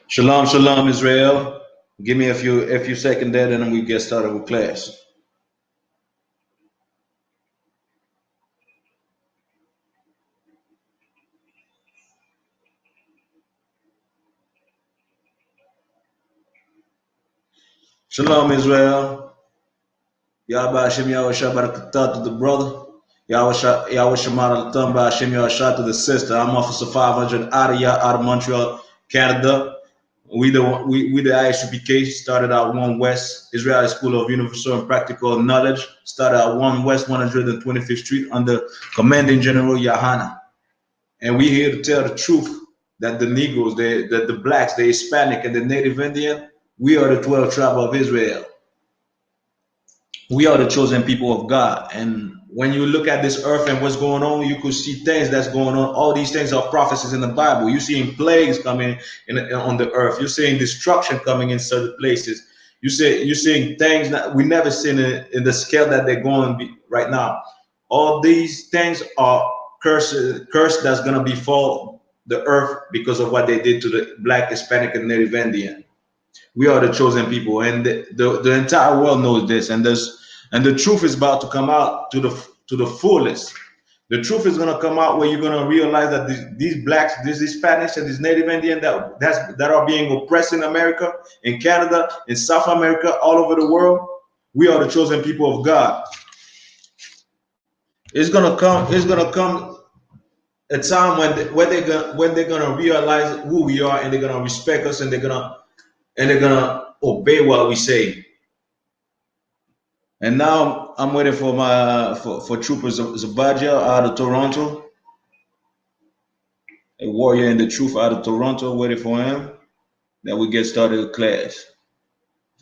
Shalom, shalom, Israel. Give me a few seconds there, and then we get started with class. Shalom, Israel. Yahweh Hashem Yahweh Shabbat to the brother. Yahweh Shemar Tamba Hashem Yahweh to the sister. I'm Officer 500 out of Montreal, Canada. We the ISUPK started out One West Israeli School of Universal and Practical Knowledge. Started at One West 125th Street under Commanding General Yahana. And we're here to tell the truth that the Negroes, the blacks, the Hispanic, and the Native Indian, we are the 12 tribe of Israel. We are the chosen people of God. And when you look at this earth and what's going on, you could see things that's going on. All these things are prophecies in the Bible. You're seeing plagues coming on the earth. You're seeing destruction coming in certain places. You're seeing things that we never seen in the scale that they're going right now. All these things are curse that's going to befall the earth because of what they did to the black, Hispanic, and Native Indian. We are the chosen people, and the entire world knows this. And the truth is about to come out to the fullest. The truth is going to come out where you're going to realize that these blacks, these Hispanics, and these Native Indian that are being oppressed in America, in Canada, in South America, all over the world, we are the chosen people of God. It's gonna come. It's gonna come a time when they're gonna realize who we are, and they're gonna respect us, and they're gonna obey what we say. And now I'm waiting for for Trooper Zabadia out of Toronto, a warrior in the truth out of Toronto, waiting for him. Then we get started with class.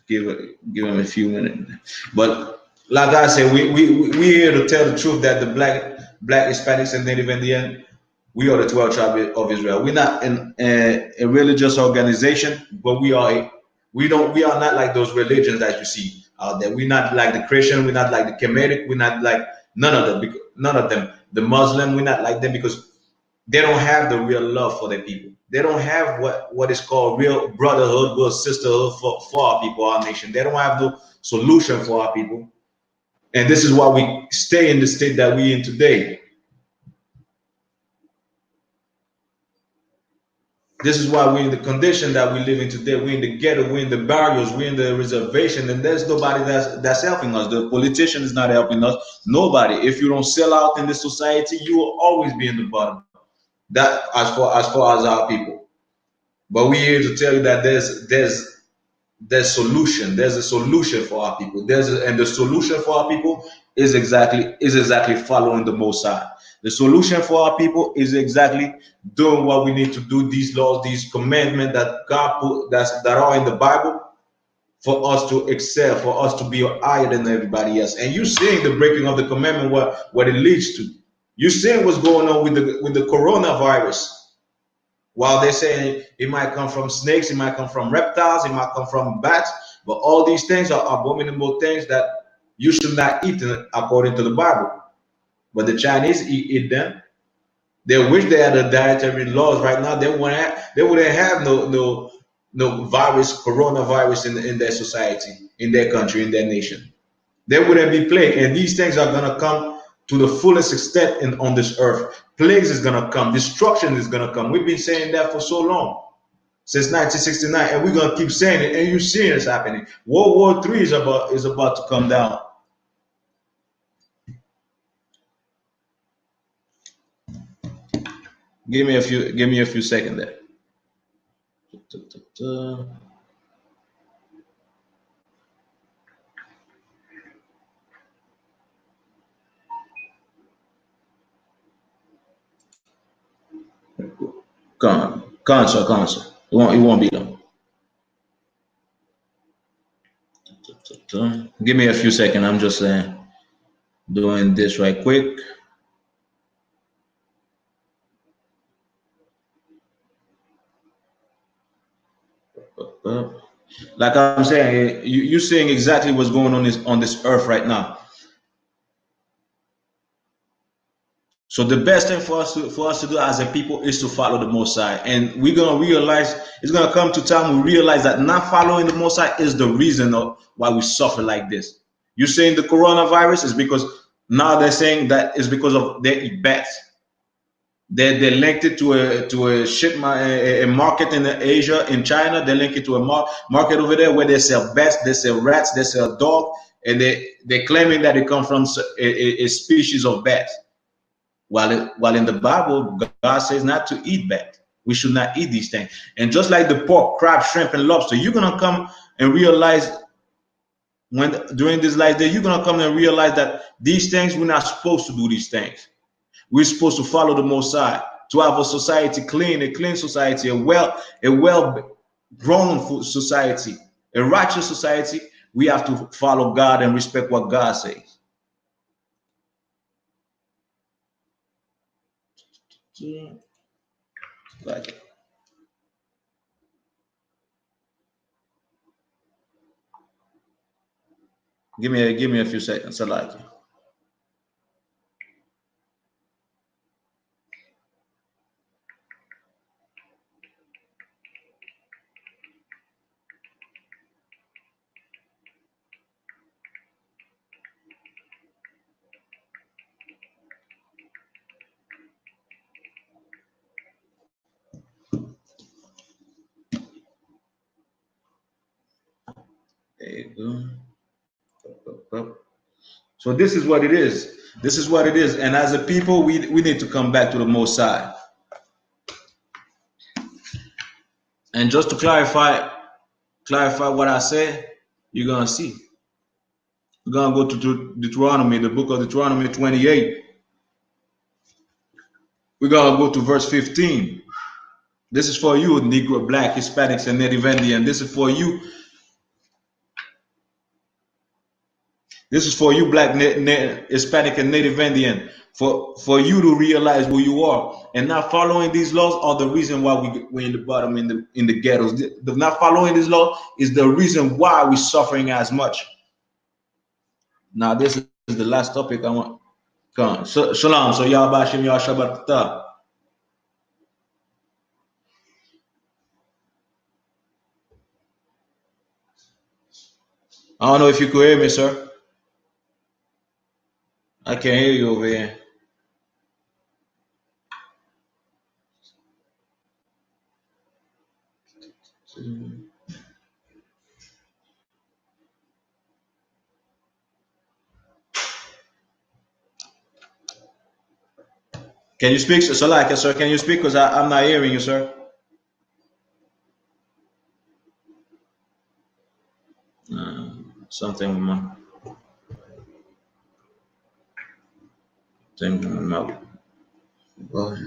Give him a few minutes. But like I said, we here to tell the truth that the black Hispanics and Native Indian, we are the 12 tribe of Israel. We're not a religious organization, but we are not like those religions that you see out there. We're not like the Christian, we're not like the Kemetic, we're not like none of them. None of them. The Muslim, we're not like them because they don't have the real love for their people. They don't have what is called real brotherhood, real sisterhood for our people, our nation. They don't have no solution for our people. And this is why we stay in the state that we're in today. This is why we're in the condition that we live in today. We're in the ghetto, we're in the barriers, we're in the reservation, and there's nobody that's helping us. The politician is not helping us. Nobody. If you don't sell out in this society, you will always be in the bottom. That as far as our people. But we're here to tell you that there's solution. There's a solution for our people. And the solution for our people is exactly following the Most High. The solution for our people is exactly doing what we need to do. These laws, these commandments that God put that are in the Bible, for us to excel, for us to be higher than everybody else. And you're seeing the breaking of the commandment, what it leads to. You're seeing what's going on with the coronavirus. While they're saying it might come from snakes, it might come from reptiles, it might come from bats, but all these things are abominable things that you should not eat according to the Bible. But the Chinese eat them. They wish they had the dietary laws right now. They wouldn't have no coronavirus in their society, in their country, in their nation. They wouldn't be plagued. And these things are gonna come to the fullest extent on this earth. Plagues is gonna come, destruction is gonna come. We've been saying that for so long, since 1969, and we're gonna keep saying it. And you're seeing it's happening. World War III is about to come down. Give me a few seconds there. Come on, sir. It won't be long. Give me a few seconds. I'm just doing this right quick. Like I'm saying, you're seeing exactly what's going on on this earth right now. So the best thing for us to do as a people is to follow the Most High, and we're gonna realize it's gonna come to time we realize that not following the Most High is the reason of why we suffer like this. You're saying the coronavirus is because now they're saying that it's because of they eat bats. They linked it to a ship a market in Asia, in China. They link it to a market over there where they sell bats, they sell rats, they sell dog, and they're claiming that it comes from a species of bats. While in the Bible, God says not to eat bat. We should not eat these things. And just like the pork, crab, shrimp, and lobster, you're gonna come and realize when during this life day, you're gonna come and realize that these things we're not supposed to do these things. We're supposed to follow the Most High to have a society clean, a clean society, a well grown society, a righteous society. We have to follow God and respect what God says. Like, give me a few seconds. I like it. There you go. So this is what it is. This is what it is. And as a people, we need to come back to the Most High. And just to clarify what I said, you're gonna see. We're gonna go to Deuteronomy, the book of Deuteronomy 28. We're gonna go to verse 15. This is for you, Negro, Black, Hispanics, and Native Indian. This is for you. This is for you, Black, Hispanic, and Native Indian. For you to realize who you are, and not following these laws are the reason why we're in the bottom in the ghettos. Not following these laws is the reason why we're suffering as much. Now this is the last topic I want. Come on. So, shalom. So y'all bashim y'all shabbat. I don't know if you could hear me, sir. I can't hear you over here. Can you speak, Salaka, sir? Can you speak? Because I'm not hearing you, sir. Something with my thing with my. Well,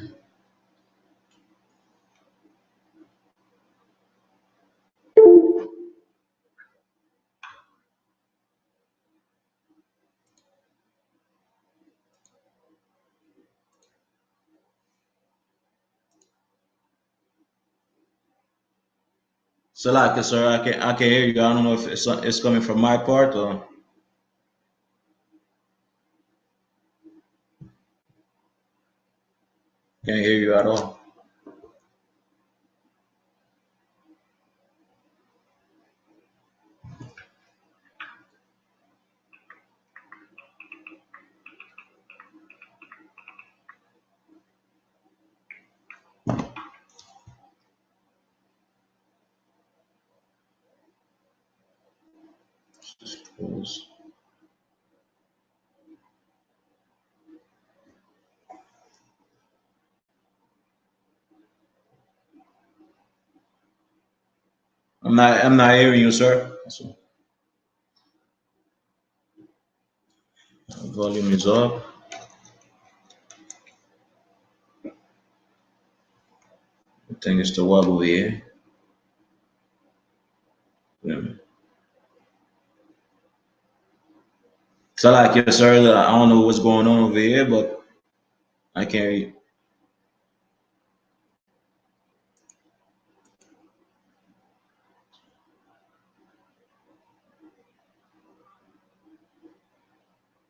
Salaka, sir, I can hear you. I don't know if it's coming from my part or can't hear you at all. I'm not hearing you, sir. So, volume is up. I think it's the wobble here. Yeah. Salaka, sir, I don't know what's going on over here, but I can't hear you.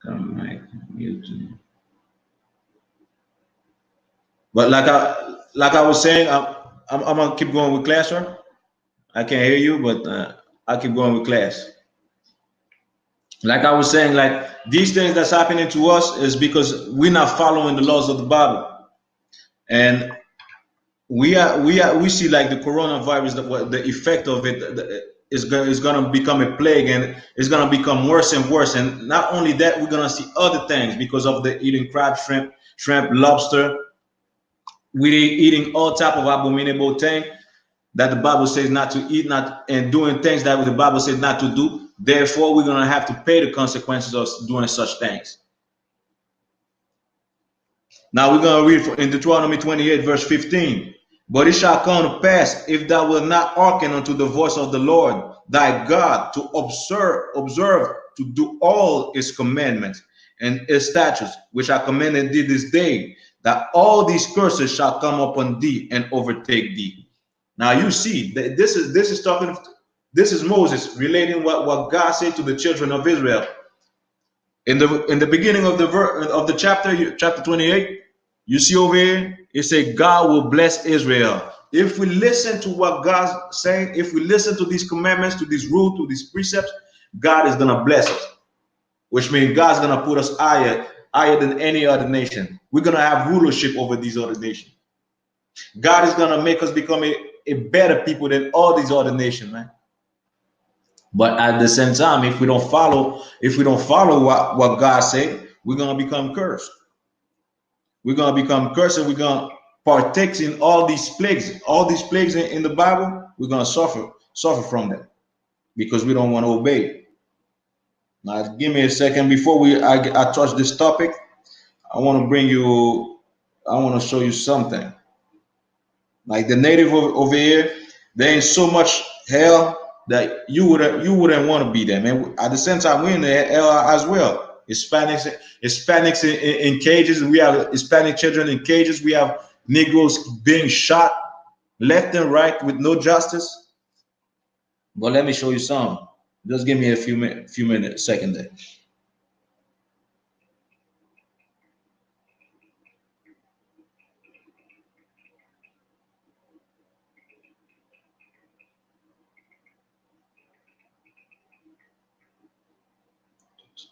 Come, Mike, mute. But like I was saying, I'm gonna keep going with class, sir. I can't hear you, but I keep going with class. Like I was saying, like these things that's happening to us is because we're not following the laws of the Bible, and we see like the coronavirus, the effect of it is gonna become a plague, and it's gonna become worse and worse. And not only that, we're gonna see other things because of the eating crab, shrimp, lobster. We're eating all type of abominable thing that the Bible says not to eat, not and doing things that the Bible says not to do. Therefore, we're gonna have to pay the consequences of doing such things. Now we're gonna read in Deuteronomy 28, verse 15. But it shall come to pass, if thou wilt not hearken unto the voice of the Lord thy God, to observe to do all his commandments and his statutes, which I commanded thee this day, that all these curses shall come upon thee and overtake thee. Now you see that this is talking. This is Moses relating what God said to the children of Israel in the beginning of the chapter 28. You see over here, it says God will bless Israel. If we listen to what God's saying, if we listen to these commandments, to these rules, to these precepts, God is gonna bless us, which means God's gonna put us higher than any other nation. We're gonna have rulership over these other nations. God is gonna make us become a better people than all these other nations, man. But at the same time, if we don't follow what God said, we're gonna become cursed. We're gonna become cursed, and we're gonna partake in all these plagues in the Bible. We're gonna suffer from them because we don't want to obey. Now, give me a second before I touch this topic. I want to I want to show you something. Like the native over here, there ain't so much hell that you wouldn't want to be there, man. At the same time, we're in the hell as well. Hispanics in cages. We have Hispanic children in cages. We have Negroes being shot left and right with no justice. But let me show you some. Just give me a few minutes, second there.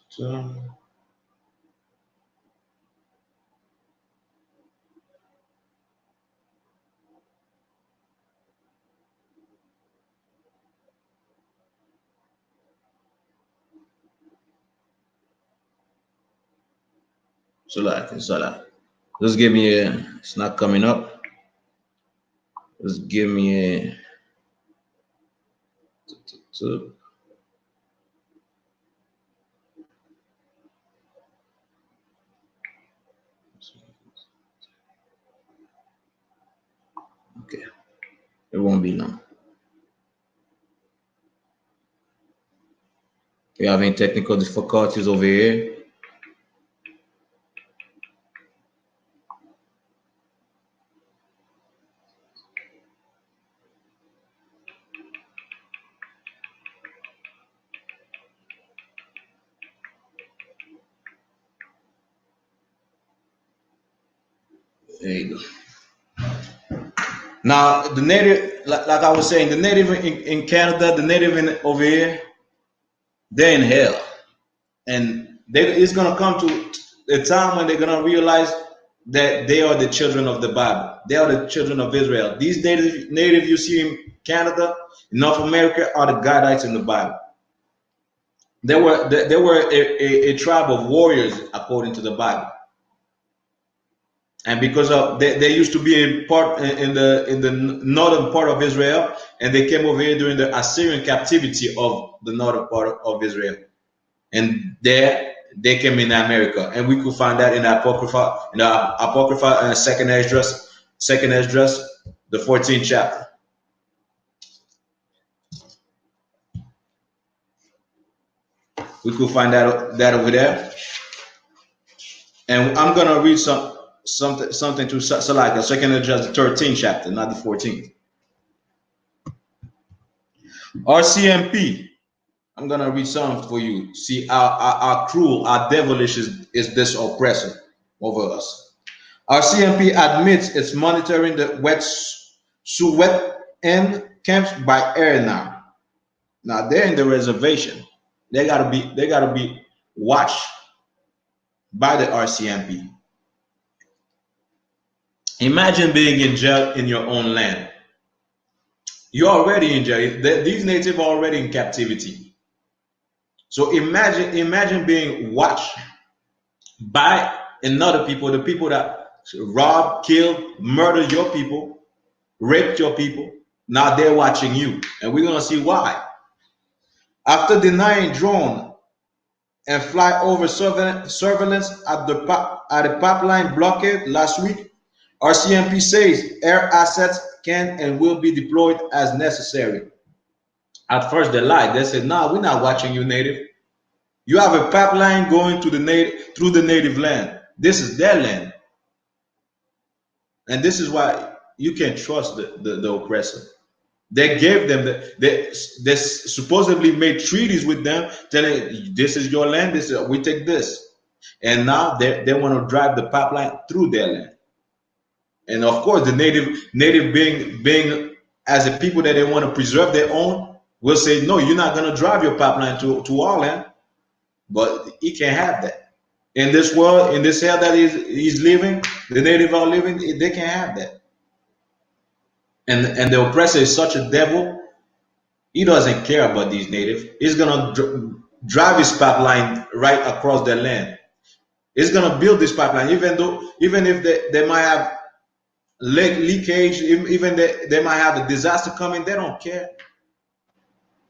So, so just give me a. It's not coming up. Just give me a. So, okay, it won't be long. We're having technical difficulties over here. There you go. Now, the native, like I was saying, the native in Canada, the native over here, they're in hell. And it's going to come to a time when they're going to realize that they are the children of the Bible. They are the children of Israel. These native you see in Canada, in North America, are the Gadites in the Bible. They were a tribe of warriors according to the Bible. And because of they used to be in the northern part of Israel, and they came over here during the Assyrian captivity of the northern part of Israel, and there they came in America, and we could find that in the Apocrypha, second Esdras, the 14th chapter. We could find that over there, and I'm gonna read something to Salaka, second Esdras, the 13th chapter, not the 14th. RCMP. I'm gonna read something for you. See how cruel, how devilish is this oppressor over us. RCMP admits it's monitoring the wet end camps by air now. Now they're in the reservation. They gotta be watched by the RCMP. Imagine being in jail in your own land. You're already in jail. These natives are already in captivity. So imagine being watched by another people, the people that robbed, killed, murdered your people, raped your people. Now they're watching you, and we're gonna see why. After denying drone and fly over surveillance at the pipeline blockade last week, RCMP says air assets can and will be deployed as necessary. At first, they lied. They said, "No, we're not watching you, native. You have a pipeline going to the native through the native land. This is their land, and this is why you can't trust the oppressor." They gave them they supposedly made treaties with them, telling this is your land. This is, we take this, and now they want to drive the pipeline through their land. And of course, the native being as a people that they want to preserve their own will say, no, you're not going to drive your pipeline to our land. But he can't have that. In this world, in this hell that he's living, the native are living, they can't have that. And the oppressor is such a devil. He doesn't care about these natives. He's gonna drive his pipeline right across their land. He's gonna build this pipeline, even if they might have leakage, even they might have a disaster coming. They don't care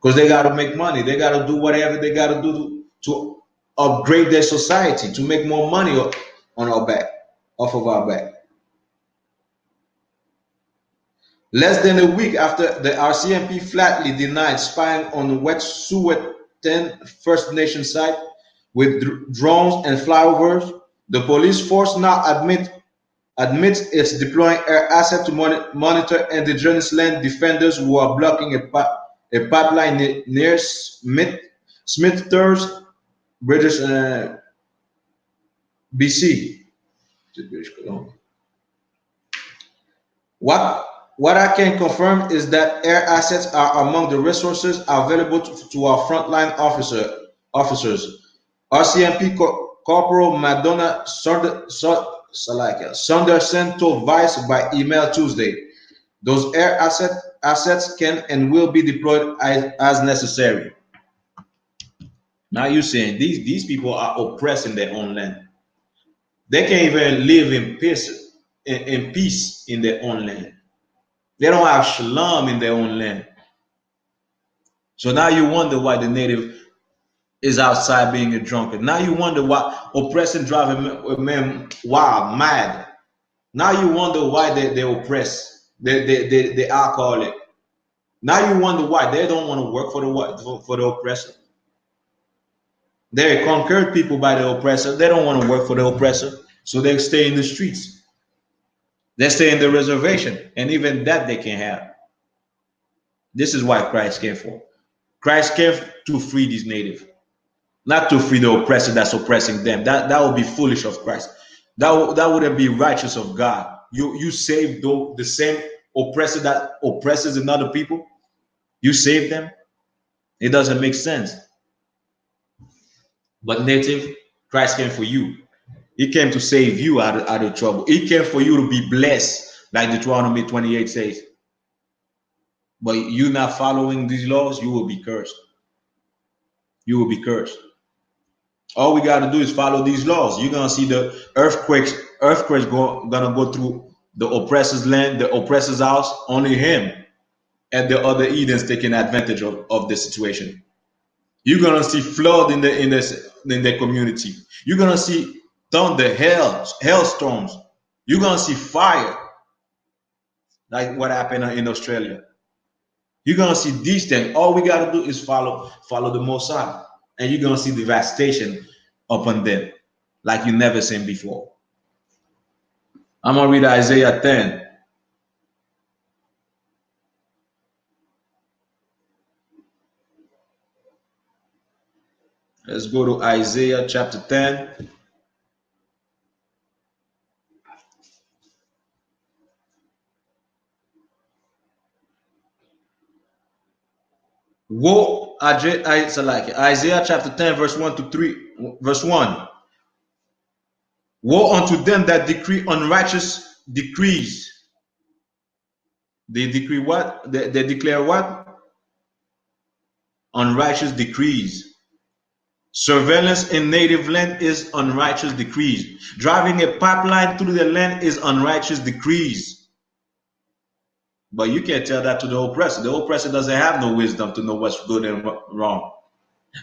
because they got to make money. They got to do whatever they got to do to upgrade their society, to make more money on our back, off of our back. Less than a week after the RCMP flatly denied spying on the Wet'suwet'en First Nation site with drones and flyovers, the police force now admits it's deploying air assets to monitor indigenous land defenders who are blocking a pipeline near Smithers, British BC. British Columbia. What I can confirm is that air assets are among the resources available to our frontline officers. RCMP Corporal Madonna Sanderson told Vice by email Tuesday, those air assets can and will be deployed as necessary. Now you're saying these people are oppressing their own land. They can't even live in peace in their own land. They don't have shalom in their own land. So now you wonder why the native is outside being a drunkard. Now you wonder why oppressing driving men wild, mad. Now you wonder why they oppress, they alcoholic. Now you wonder why they don't want to work for the oppressor. They're conquered people by the oppressor. They don't want to work for the oppressor, so they stay in the streets. They stay in the reservation, and even that they can't have. This is why Christ came for. Christ came to free these natives, not to free the oppressor that's oppressing them. That would be foolish of Christ. That wouldn't be righteous of God. You save the same oppressor that oppresses another people. You save them. It doesn't make sense. But native, Christ came for you. He came to save you out of trouble. He came for you to be blessed, like Deuteronomy 28 says. But you not following these laws, you will be cursed. You will be cursed. All we got to do is follow these laws. You're gonna see the earthquakes gonna go through the oppressor's land, the oppressor's house. Only him and the other Edens taking advantage of the situation. You're gonna see flood in the community. You're gonna see thunder, hailstorms. You're gonna see fire, like what happened in Australia. You're gonna see these things. All we gotta do is follow the Most High, and you're gonna see devastation upon them, like you never seen before. I'm gonna read Isaiah 10. Let's go to Isaiah chapter 10. Woe, so like Isaiah chapter 10, verse 1 to 3, verse 1. Woe unto them that decree unrighteous decrees. They decree what? They declare what? Unrighteous decrees. Surveillance in native land is unrighteous decrees. Driving a pipeline through the land is unrighteous decrees. But you can't tell that to the oppressor. The oppressor doesn't have no wisdom to know what's good and wrong.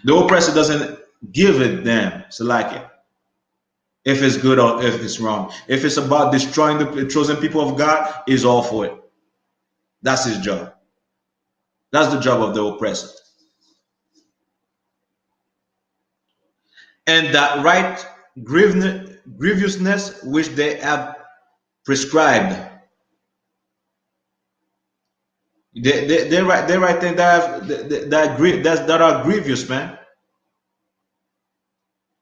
The oppressor doesn't give it them. So like it. If it's good or if it's wrong. If it's about destroying the chosen people of God, he's all for it. That's his job. That's the job of the oppressor. And that right grievousness which they have prescribed. They write things that are grievous, man.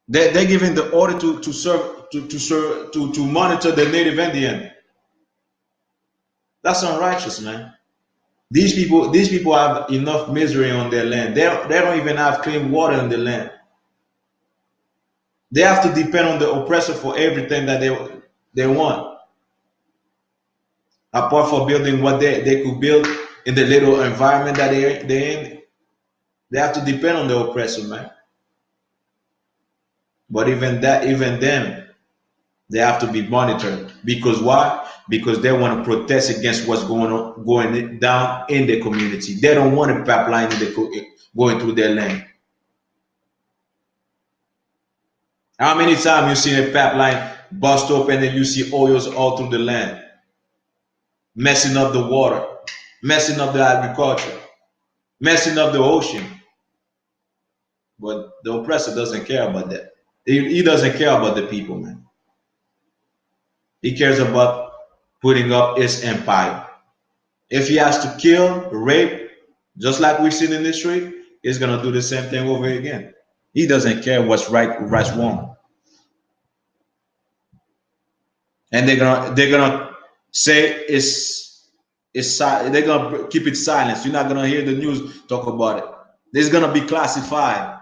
They're giving the order to monitor the native Indian. That's unrighteous, man. These people have enough misery on their land. They don't even have clean water in the land. They have to depend on the oppressor for everything that they want. Apart from building what they could build in the little environment that they're in, they have to depend on the oppressor, man. But even them, they have to be monitored. Because why? Because they want to protest against what's going down in the community. They don't want a pipeline going through their land. How many times you seen a pipeline bust open and you see oils all through the land, messing up the water, messing up the agriculture, messing up the ocean? But the oppressor doesn't care about that. He doesn't care about the people, man. He cares about putting up his empire. If he has to kill, rape, just like we've seen in history, he's gonna do the same thing over again. He doesn't care what's right, what's wrong. And they're gonna say they're gonna keep it silent. You're not gonna hear the news talk about it. It's gonna be classified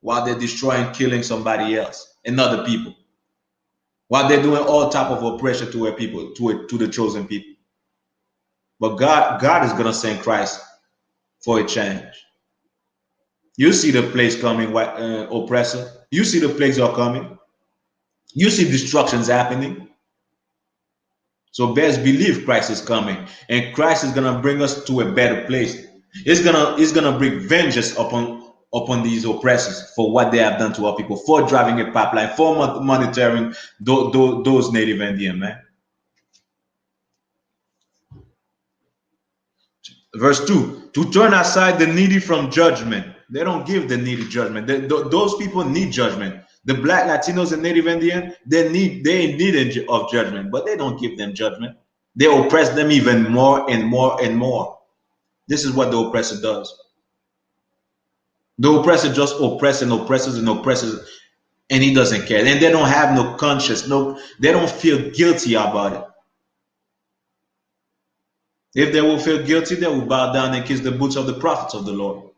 while they're destroying, killing somebody else and other people. While they're doing all type of oppression to the chosen people. But God is gonna send Christ for a change. You see the plagues coming, oppressor. You see the plagues are coming. You see destructions happening. So best believe Christ is coming, and Christ is gonna bring us to a better place. He's gonna bring vengeance upon these oppressors for what they have done to our people, for driving a pipeline, for monitoring those native Indian, man. Verse 2, to turn aside the needy from judgment. They don't give the needy judgment. Those people need judgment. The Black, Latinos, and Native Indian, they need of judgment, but they don't give them judgment. They oppress them even more and more and more. This is what the oppressor does. The oppressor just oppresses and oppresses and oppresses, and he doesn't care. And they don't have no conscience. They don't feel guilty about it. If they will feel guilty, they will bow down and kiss the boots of the prophets of the Lord.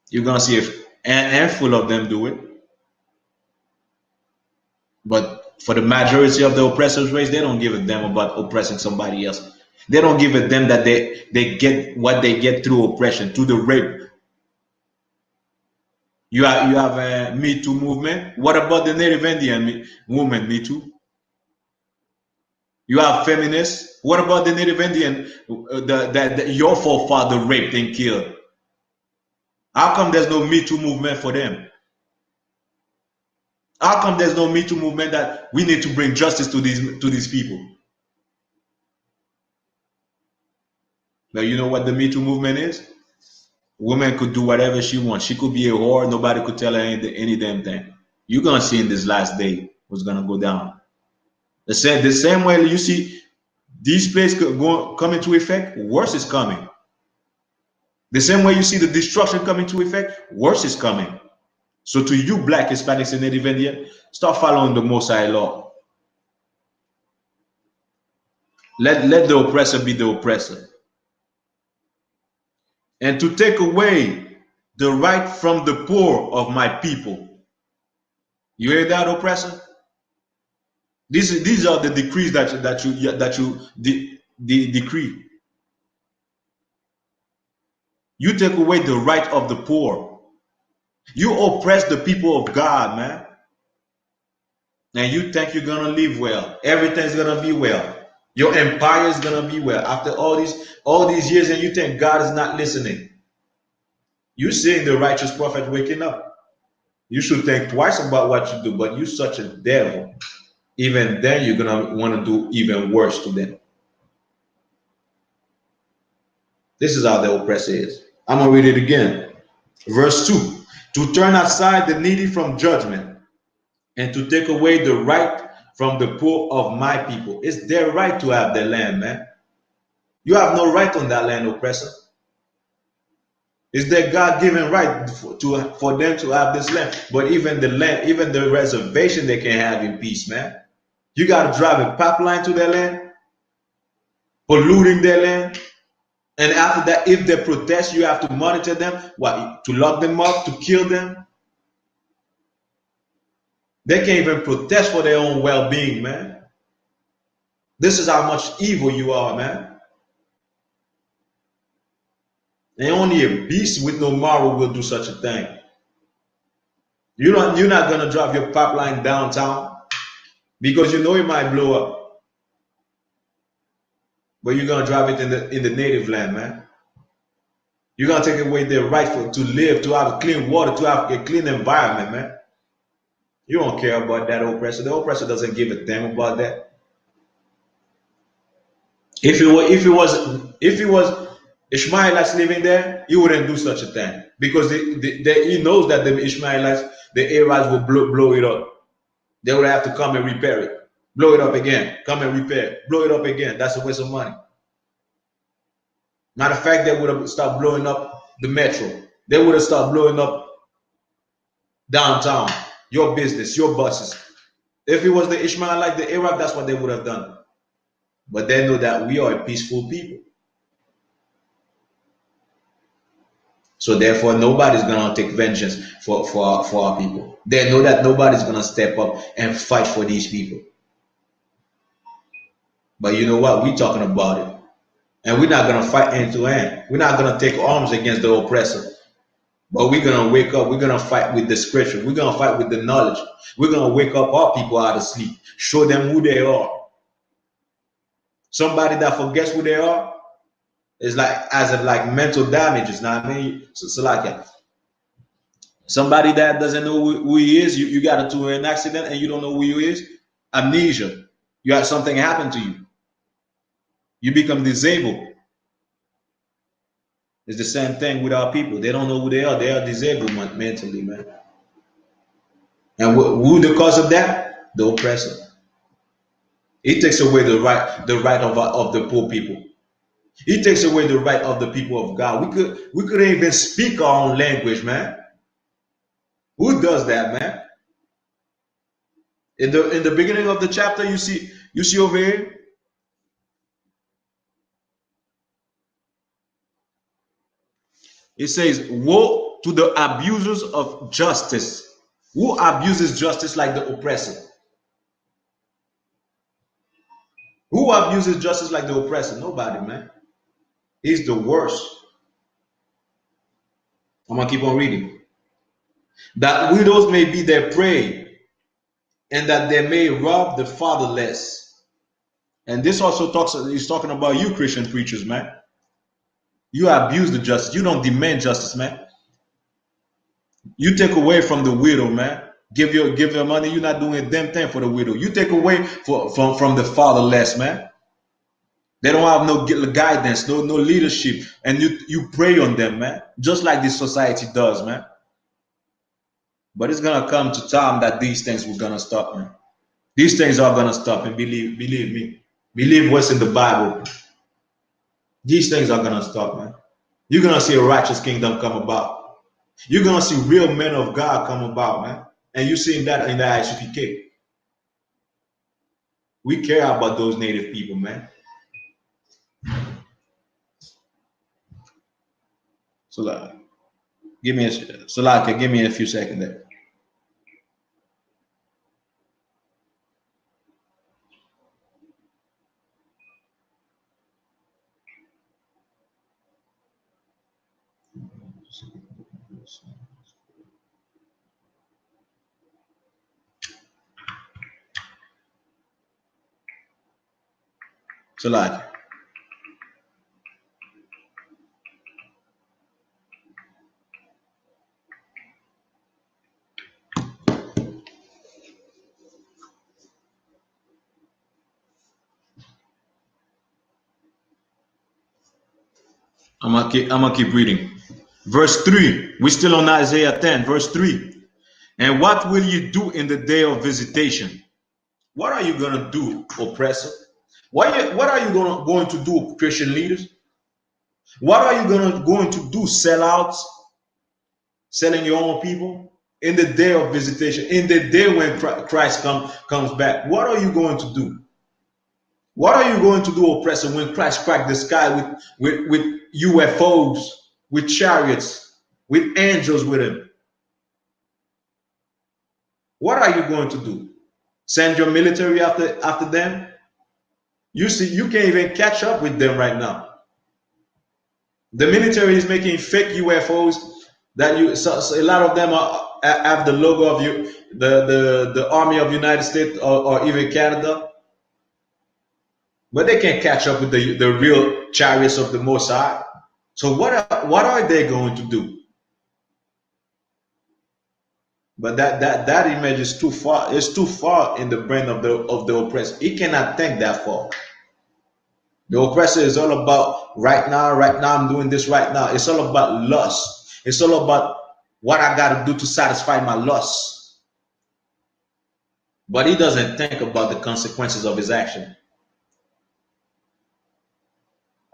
You're going to see a handful of them do it. But for the majority of the oppressors race, they don't give a damn about oppressing somebody else. They don't give a damn that they get what they get through oppression, through the rape. You have a Me Too movement. What about the Native Indian woman, Me Too? You have feminists. What about the Native Indian that your forefather raped and killed? How come there's no Me Too movement for them? How come there's no Me Too movement that we need to bring justice to these people? Now you know what the Me Too movement is? Woman could do whatever she wants. She could be a whore. Nobody could tell her any damn thing. You're gonna see in this last day what's gonna go down. The same way you see these plays come into effect, worse is coming. The same way you see the destruction come into effect, worse is coming. So to you, Black, Hispanics, and Native Indian, start following the Most High law. Let the oppressor be the oppressor. and to take away the right from the poor of my people. You hear that, oppressor? These are the decrees that you decree. You take away the right of the poor. You oppress the people of God, man. And you think you're gonna live well. Everything's gonna be well. Your empire is gonna be well. After all these years, and you think God is not listening. You seeing the righteous prophet waking up. You should think twice about what you do, but you're such a devil. Even then, you're gonna want to do even worse to them. This is how the oppressor is. I'm gonna read it again. Verse 2. To turn aside the needy from judgment and to take away the right from the poor of my people. It's their right to have their land, man. You have no right on that land, oppressor. It's their God-given right for them to have this land. But even the land, even the reservation, they can have in peace, man. You got to drive a pipeline to their land, polluting their land. And after that, if they protest, you have to monitor them, what, to lock them up, to kill them. They can't even protest for their own well-being, man. This is how much evil you are, man. And only a beast with no moral will do such a thing. You're not gonna drive your pipeline downtown because you know it might blow up, but you're gonna drive it in the native land, man. You're gonna take away their right to live, to have clean water, to have a clean environment, man. You don't care about that oppressor. The oppressor doesn't give a damn about that. If it was Ishmaelites living there, he wouldn't do such a thing because he knows that the Ishmaelites, the Arabs will blow it up. They would have to come and repair it, blow it up again, come and repair, blow it up again. That's a waste of money. Matter of fact, they would have stopped blowing up the metro. They would have stopped blowing up downtown, your business, your buses. If it was the Ishmaelite, the Arab, that's what they would have done. But they know that we are a peaceful people. So therefore, nobody's gonna take vengeance for our people. They know that nobody's gonna step up and fight for these people. But you know what? We're talking about it. And we're not gonna fight hand to hand. We're not gonna take arms against the oppressor. But we're gonna wake up. We're gonna fight with the scripture. We're gonna fight with the knowledge. We're gonna wake up our people out of sleep. Show them who they are. Somebody that forgets who they are is like as if like mental damages. Now I mean, so like somebody that doesn't know who he is, you got into an accident and you don't know who he is. Amnesia. You had something happen to you. You become disabled. It's the same thing with our people. They don't know who they are. They are disabled mentally, man. And who the cause of that? The oppressor. He takes away the right of the poor people. He takes away the right of the people of God. We couldn't even speak our own language, man. Who does that, man? In the beginning of the chapter, you see over here, it says, "Woe to the abusers of justice." Who abuses justice like the oppressor? Who abuses justice like the oppressor? Nobody, man. He's the worst. I'm gonna keep on reading. That widows may be their prey, and that they may rob the fatherless. And this also is talking about you, Christian preachers, man. You abuse the justice. You don't demand justice, man. You take away from the widow, man. Give your money. You're not doing a damn thing for the widow. You take away from the fatherless, man. They don't have no guidance, no leadership, and you prey on them, man. Just like this society does, man. But it's gonna come to time that these things were gonna stop, man. These things are gonna stop, and believe me, believe what's in the Bible. These things are gonna stop, man. You're gonna see a righteous kingdom come about. You're gonna see real men of God come about, man. And you're seeing that in the ICPK. We care about those native people, man. So like, give me a so like, give me a few seconds there. So like, I'm gonna keep reading. Verse 3. We're still on Isaiah 10, verse 3. And what will you do in the day of visitation? What are you gonna do, oppressor? What are you going to do, Christian leaders? What are you going to do, sellouts, selling your own people? In the day of visitation, in the day when Christ comes back, what are you going to do? What are you going to do, oppressor, when Christ cracked the sky with UFOs, with chariots, with angels with him? What are you going to do? Send your military after them? You see, you can't even catch up with them right now. The military is making fake UFOs that so a lot of them have the logo of the Army of the United States or even Canada, but they can't catch up with the real chariots of the Most High. So what are they going to do? But that image is too far. It's too far in the brain of the oppressor. He cannot think that far. The oppressor is all about right now. Right now, I'm doing this right now. It's all about lust. It's all about what I got to do to satisfy my lust. But he doesn't think about the consequences of his action.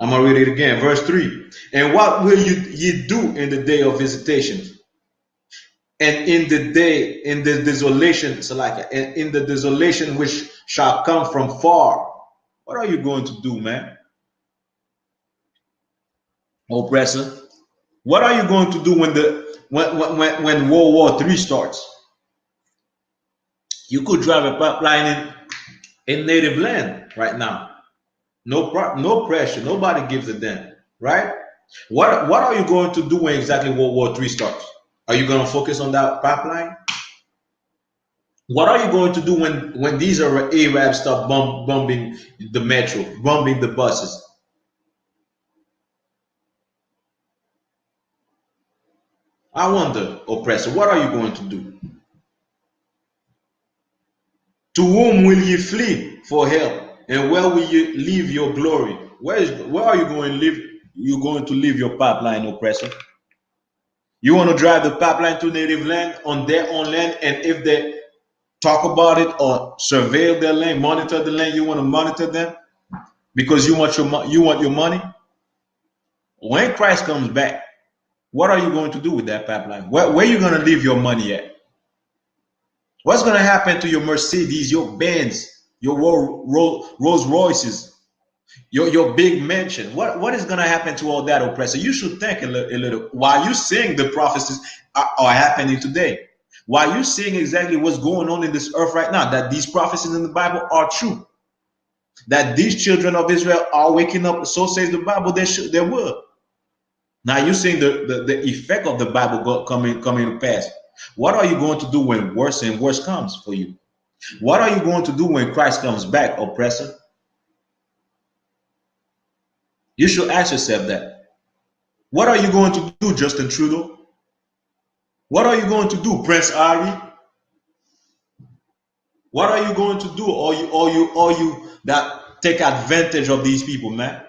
I'm gonna read it again, verse 3. And what will you do in the day of visitation? And in the desolation, so like in the desolation which shall come from far. What are you going to do, man? Oppressor. What are you going to do when World War III starts? You could drive a pipeline in native land right now. No pressure. Nobody gives a damn, right? What are you going to do when exactly World War III starts? Are you going to focus on that pipeline? What are you going to do when these Arabs start bombing the metro, bombing the buses? I wonder, oppressor, what are you going to do? To whom will you flee for help? And where will you leave your glory? Where are you going to live? You're going to leave your pipeline, oppressor. You want to drive the pipeline to native land on their own land, and if they talk about it or surveil their land, monitor the land, you want to monitor them because you want your money. When Christ comes back, what are you going to do with that pipeline? Where are you going to leave your money at? What's going to happen to your Mercedes, your Benz, your Rolls Royces, your big mansion? What is going to happen to all that, oppressor? You should think a little. While you seeing the prophecies are happening today, while you seeing exactly what's going on in this earth right now, that these prophecies in the Bible are true, that these children of Israel are waking up, so says the Bible, they will. Now you're seeing the effect of the Bible coming to pass. What are you going to do when worse and worse comes for you? What are you going to do when Christ comes back, oppressor? You should ask yourself that. What are you going to do, Justin Trudeau? What are you going to do, Prince Ari? What are you going to do? All you that take advantage of these people, man?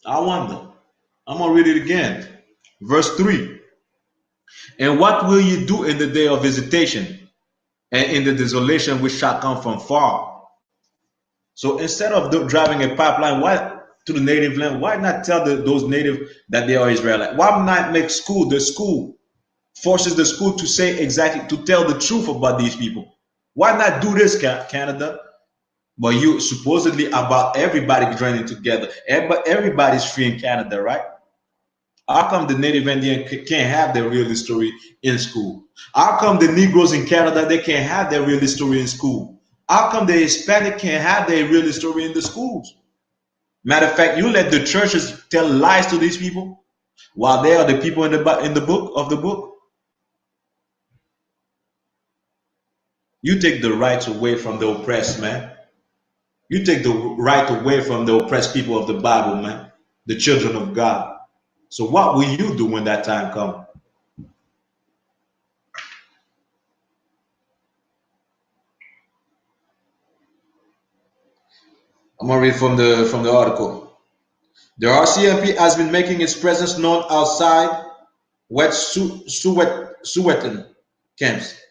I wonder. I'm gonna read it again. Verse 3. And what will you do in the day of visitation and in the desolation which shall come from far? So instead of driving a pipeline, why to the native land? Why not tell those native that they are Israelite? Why not make the school forces the school to say exactly, to tell the truth about these people? Why not do this, Canada? But you supposedly about everybody joining together. Everybody's free in Canada, right? How come the Native Indian can't have their real history in school? How come the Negroes in Canada they can't have their real history in school? How come the Hispanic can't have their real history in the schools? Matter of fact, you let the churches tell lies to these people while they are the people in the book of the book. You take the rights away from the oppressed, man. You take the right away from the oppressed people of the Bible, man. The children of God. So what will you do when that time comes? I'm gonna read from the article. The RCMP has been making its presence known outside Wet'suwet'en camps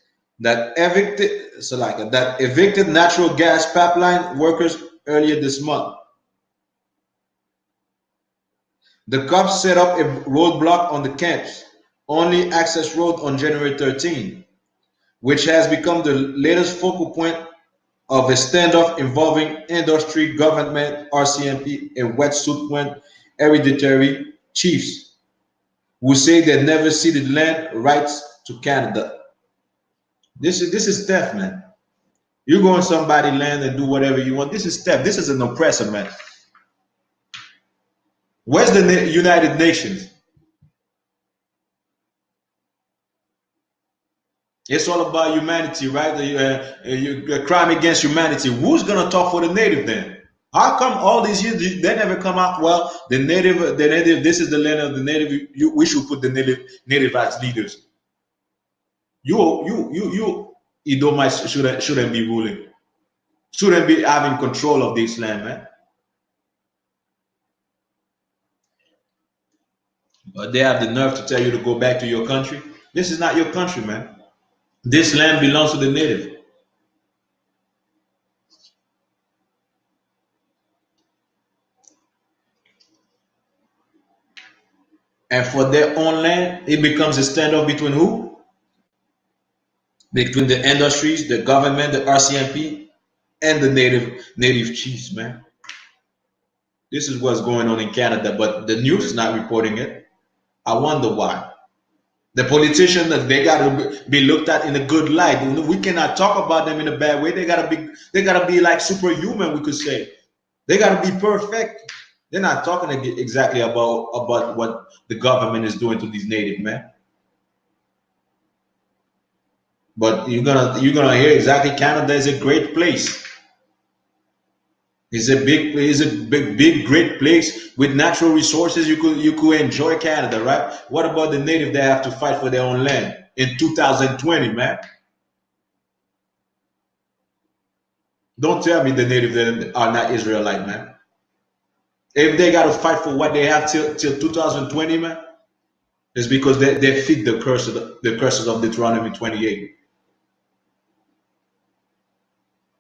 that evicted natural gas pipeline workers earlier this month. The cops set up a roadblock on the camp's only access road on January 13, which has become the latest focal point of a standoff involving industry, government, RCMP, and Wet'suwet'en hereditary chiefs who say they never ceded land rights to Canada. This is theft, man. You go on somebody's land and do whatever you want. This is theft. This is an oppressor, man. Where's the United Nations? It's all about humanity, right? Crime against humanity. Who's gonna talk for the native then? How come all these years they never come out? Well, the native. This is the land of the native. We should put the native as leaders. Edomites shouldn't be ruling. Shouldn't be having control of this land, man. But they have the nerve to tell you to go back to your country. This is not your country, man. This land belongs to the native. And for their own land, it becomes a standoff between who? Between the industries, the government, the RCMP, and the native chiefs, man. This is what's going on in Canada, but the news is not reporting it. I wonder why. The politicians, they gotta be looked at in a good light. We cannot talk about them in a bad way. They gotta be like superhuman, we could say. They gotta be perfect. They're not talking exactly about what the government is doing to these native men. But you're gonna hear exactly Canada is a great place. It's a big place, it's a big great place with natural resources. You could enjoy Canada, right? What about the native that have to fight for their own land in 2020, man? Don't tell me the native that are not Israelite, man. If they gotta fight for what they have till 2020, man, it's because they fit the curses of Deuteronomy 28.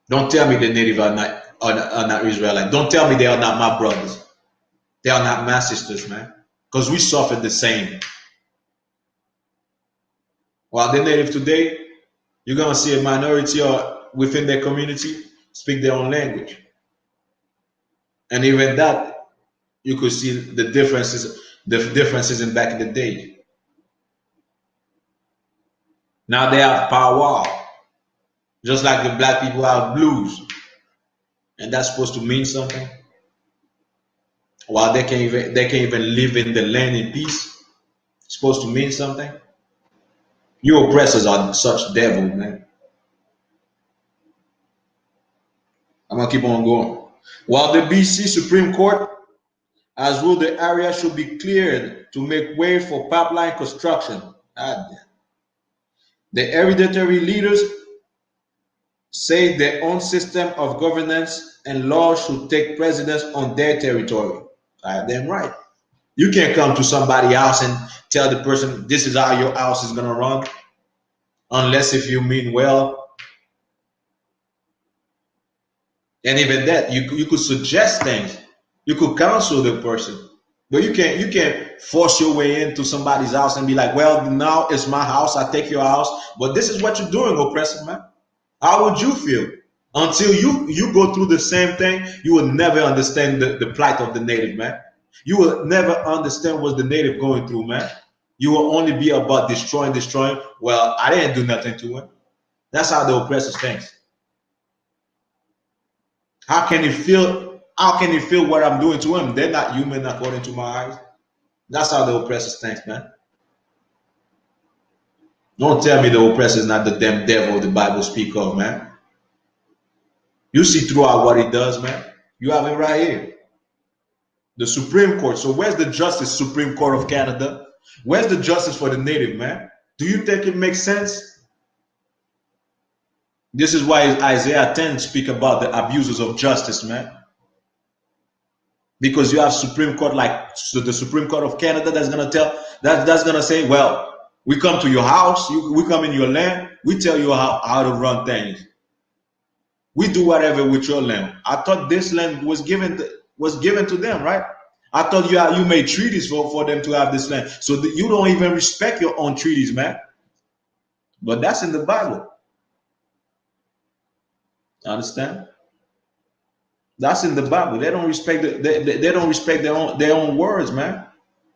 Don't tell me the native are not Israelite. Don't tell me they are not my brothers. They are not my sisters, man. Because we suffered the same. While the native today, you're gonna see a minority or within their community speak their own language. And even that, you could see the differences in back in the day. Now they have power, just like the black people have blues, and that's supposed to mean something. While they can even live in the land in peace, it's supposed to mean something. You oppressors are such devil, man. I'm gonna keep on going. While the BC Supreme Court has ruled the area should be cleared to make way for pipeline construction, the hereditary leaders say their own system of governance and law should take precedence on their territory. Damn right. You can't come to somebody's house and tell the person this is how your house is gonna run, unless if you mean well. And even that, you could suggest things, you could counsel the person, but you can't force your way into somebody's house and be like, well, now it's my house, I take your house, but this is what you're doing, oppressor, man. How would you feel? Until you go through the same thing, you will never understand the plight of the native, man. You will never understand what the native going through, man. You will only be about destroying, destroying. Well, I didn't do nothing to him. That's how the oppressors thinks. How can he feel? How can he feel what I'm doing to him? They're not human according to my eyes. That's how the oppressors think, man. Don't tell me the oppressor is not the damn devil the Bible speak of, man. You see throughout what he does, man. You have it right here. The Supreme Court. So where's the justice, Supreme Court of Canada? Where's the justice for the native, man? Do you think it makes sense? This is why Isaiah 10 speak about the abuses of justice, man. Because you have Supreme Court like the Supreme Court of Canada that's gonna tell that's gonna say, well, we come to your house, we come in your land, we tell you how to run things. We do whatever with your land. I thought this land was given to them, right? I thought you made treaties for them to have this land. So you don't even respect your own treaties, man. But that's in the Bible. Understand? That's in the Bible. They don't respect they don't respect their own words, man.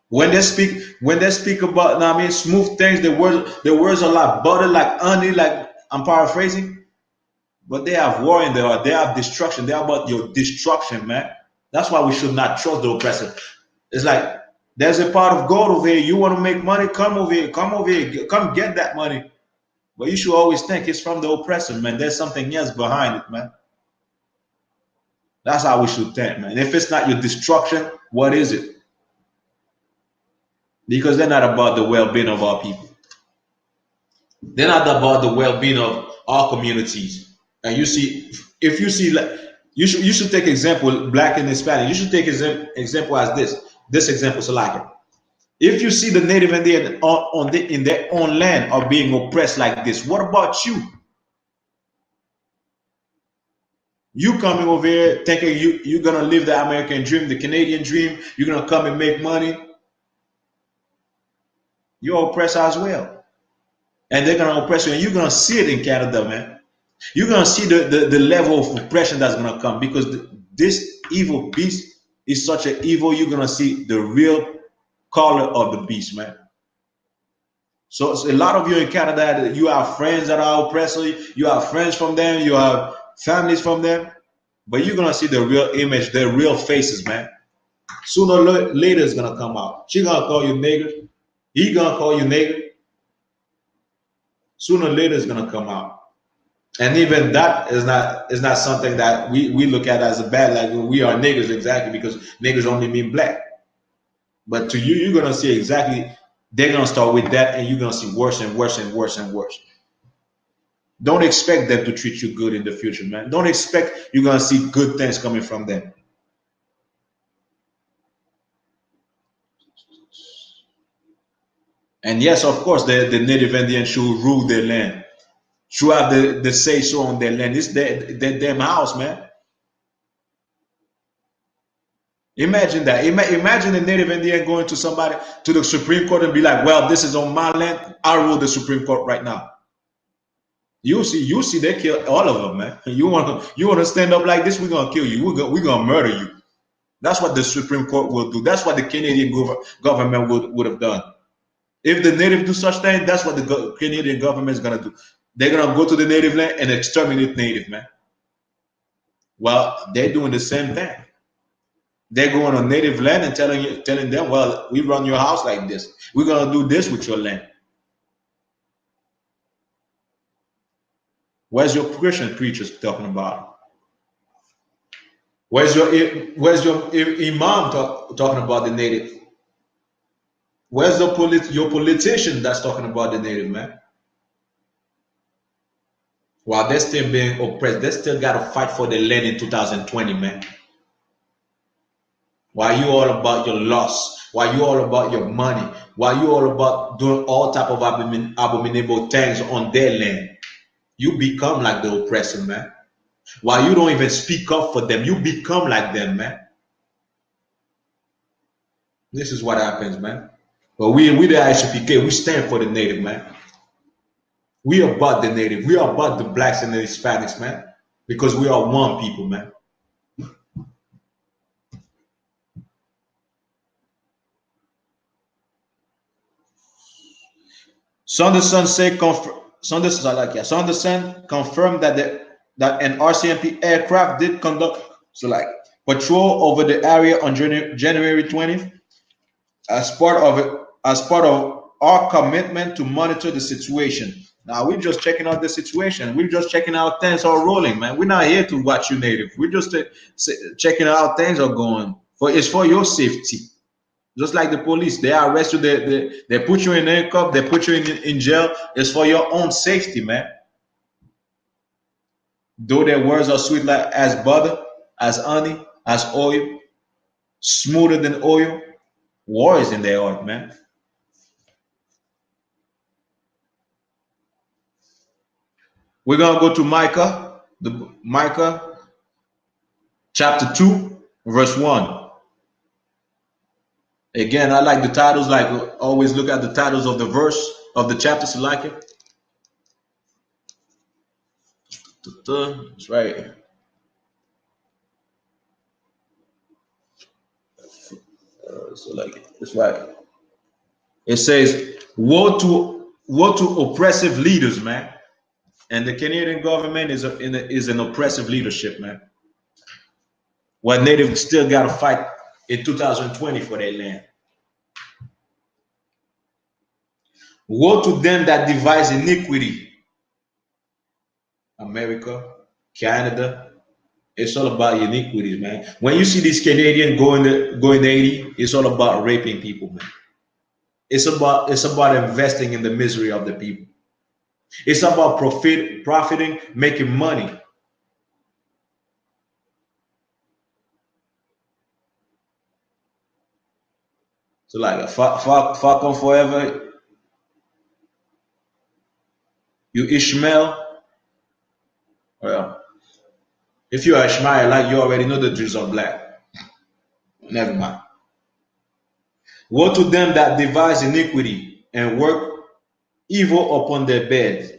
When they speak about, I mean, smooth things, the words are like butter, like honey, like I'm paraphrasing, but they have war in their heart. They have destruction. They're about your destruction, man. That's why we should not trust the oppressor. It's like there's a pot of gold over here. You want to make money? Come over here. Come over here. Come get that money. But you should always think it's from the oppressor, man. There's something else behind it, man. That's how we should think, man. If it's not your destruction, what is it? Because they're not about the well-being of our people. They're not about the well-being of our communities. And you see, if you see, like, you should take example, black and Hispanic. You should take example as this. This example, so like it. If you see the Native Indian in their own land are being oppressed like this, what about you? You coming over here thinking you're gonna live the American dream, the Canadian dream. You're gonna come and make money. You're oppressed as well, and they're gonna oppress you, and you're gonna see it in Canada, man. You're gonna see the level of oppression that's gonna come because this evil beast is such an evil. You're gonna see the real color of the beast, man. So a lot of you in Canada, you have friends that are oppressed. You have friends from them. You have families from them, but you're gonna see the real image, their real faces, man. Sooner or later, it's gonna come out. She gonna call you nigger. He gonna call you nigger. Sooner or later, it's gonna come out. And even that is not something that we look at as a bad, like we are niggers exactly because niggers only mean black. But to you, you're gonna see exactly. They're gonna start with that, and you're gonna see worse and worse and worse and worse. Don't expect them to treat you good in the future, man. Don't expect you're gonna see good things coming from them. And yes, of course, the Native Indians should rule their land, should have the say so on their land. It's their damn house, man. Imagine that. Imagine a Native Indian going to somebody to the Supreme Court and be like, "Well, this is on my land. I rule the Supreme Court right now." You see, they kill all of them, man. You want to stand up like this? We're gonna kill you. We're gonna murder you. That's what the Supreme Court will do. That's what the Canadian government would have done. If the native do such thing, that's what the Canadian government is gonna do. They're gonna go to the native land and exterminate native, man. Well, they're doing the same thing. They're going on native land and telling them, well, we run your house like this. We're gonna do this with your land. Where's your Christian preachers talking about? Where's your imam talking about the native? Where's your politician that's talking about the native, man? While they're still being oppressed, they still got to fight for the land in 2020, man. Why you all about your loss? Why you all about your money? Why you all about doing all type of abominable things on their land? You become like the oppressor, man. Why you don't even speak up for them? You become like them, man. This is what happens, man. But we the ICPK, we stand for the native, man. We are about the native. We are about the blacks and the Hispanics, man. because we are one people, man. Sanderson say Sanderson, I like, yeah. Sanderson confirmed that that an RCMP aircraft did conduct so like patrol over the area on January 20th as part of our commitment to monitor the situation. Now we're just checking out the situation. We're just checking out things are rolling, man. We're not here to watch you native. We're just checking out how things are going. It's for your safety. Just like the police, they arrest you, they put you in handcuff, they put you in jail. It's for your own safety, man. Though their words are sweet like as butter, as honey, as oil, smoother than oil, war is in their heart, man. We're gonna go to Micah chapter 2, verse 1. Again, I like the titles, like always look at the titles of the verse of the chapters, you like it. That's right. So like it's right. It says, woe to oppressive leaders, man. And the Canadian government is an oppressive leadership, man. Where natives still got to fight in 2020 for their land. Woe to them that devise iniquity. America, Canada, it's all about iniquities, man. When you see these Canadians going to Haiti, it's all about raping people, man. It's about investing in the misery of the people. It's about profiting, making money. So like fuck on forever, you Ishmael. Well, if you're Ishmael, like you already know the Jews are black. Never mind. Woe to them that devise iniquity and work evil upon their beds.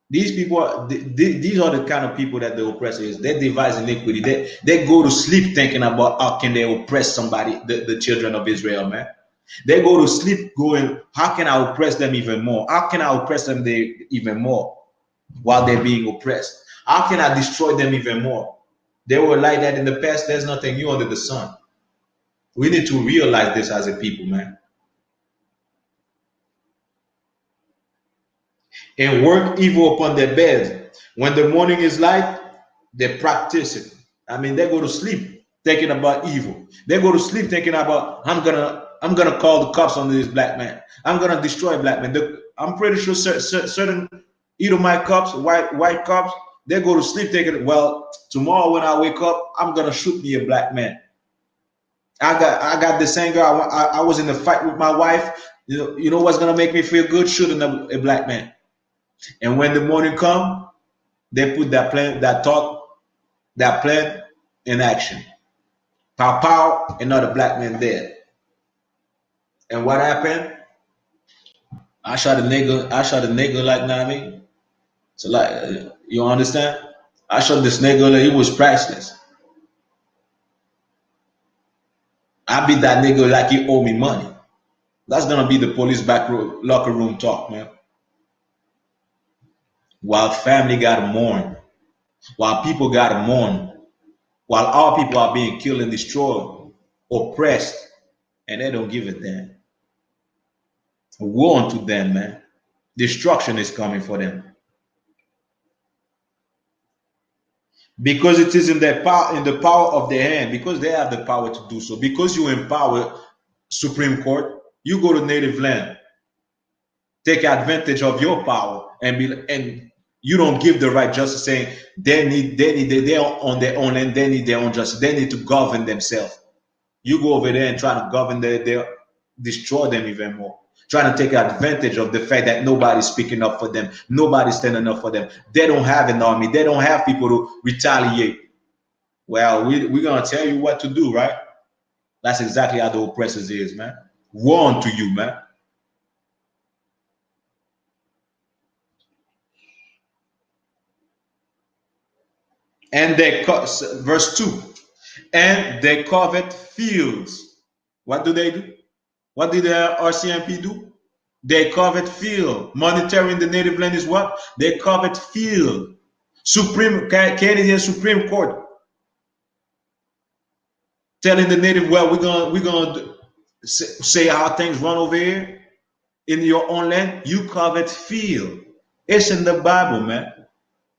These people, these are the kind of people that the oppressor is. They devise iniquity. They go to sleep thinking about how can they oppress somebody, the children of Israel, man. They go to sleep going, how can I oppress them even more? How can I oppress them even more while they're being oppressed? How can I destroy them even more? They were like that in the past. There's nothing new under the sun. We need to realize this as a people, man. And work evil upon their beds. When the morning is light, they practice it. I mean, they go to sleep thinking about evil. They go to sleep thinking about I'm gonna call the cops on this black man. I'm gonna destroy black men. I'm pretty sure certain Edomite cops, white cops, they go to sleep thinking, well, tomorrow when I wake up, I'm gonna shoot me a black man. I got this anger. I was in a fight with my wife. You know what's gonna make me feel good? Shooting a black man. And when the morning come, they put that plan, that thought, that plan in action. Pow pow, another black man dead. And what happened? I shot a nigga. I shot a nigga like Nami. So like, you understand? I shot this nigga. Like, he was priceless. I beat that nigga like he owe me money. That's gonna be the police locker room talk, man. While family gotta mourn, while people gotta mourn, while our people are being killed and destroyed, oppressed, and they don't give a damn. Woe unto them, man. Destruction is coming for them. Because it is in their power, in the power of their hand, because they have the power to do so. Because you empower Supreme Court, you go to native land, take advantage of your power, and you don't give the right justice, saying they are on their own and they need their own justice. They need to govern themselves. You go over there and try to govern they destroy them even more. Trying to take advantage of the fact that nobody's speaking up for them, nobody's standing up for them. They don't have an army, they don't have people to retaliate. Well, we're gonna tell you what to do, right? That's exactly how the oppressors is, man. Woe unto you, man. And verse 2, and they covet fields. What do they do? What did the RCMP do? They covet field. Monitoring the native land is what? They covet field. Canadian Supreme Court telling the native, well, we're gonna say how things run over here in your own land. You covet field. It's in the Bible, man.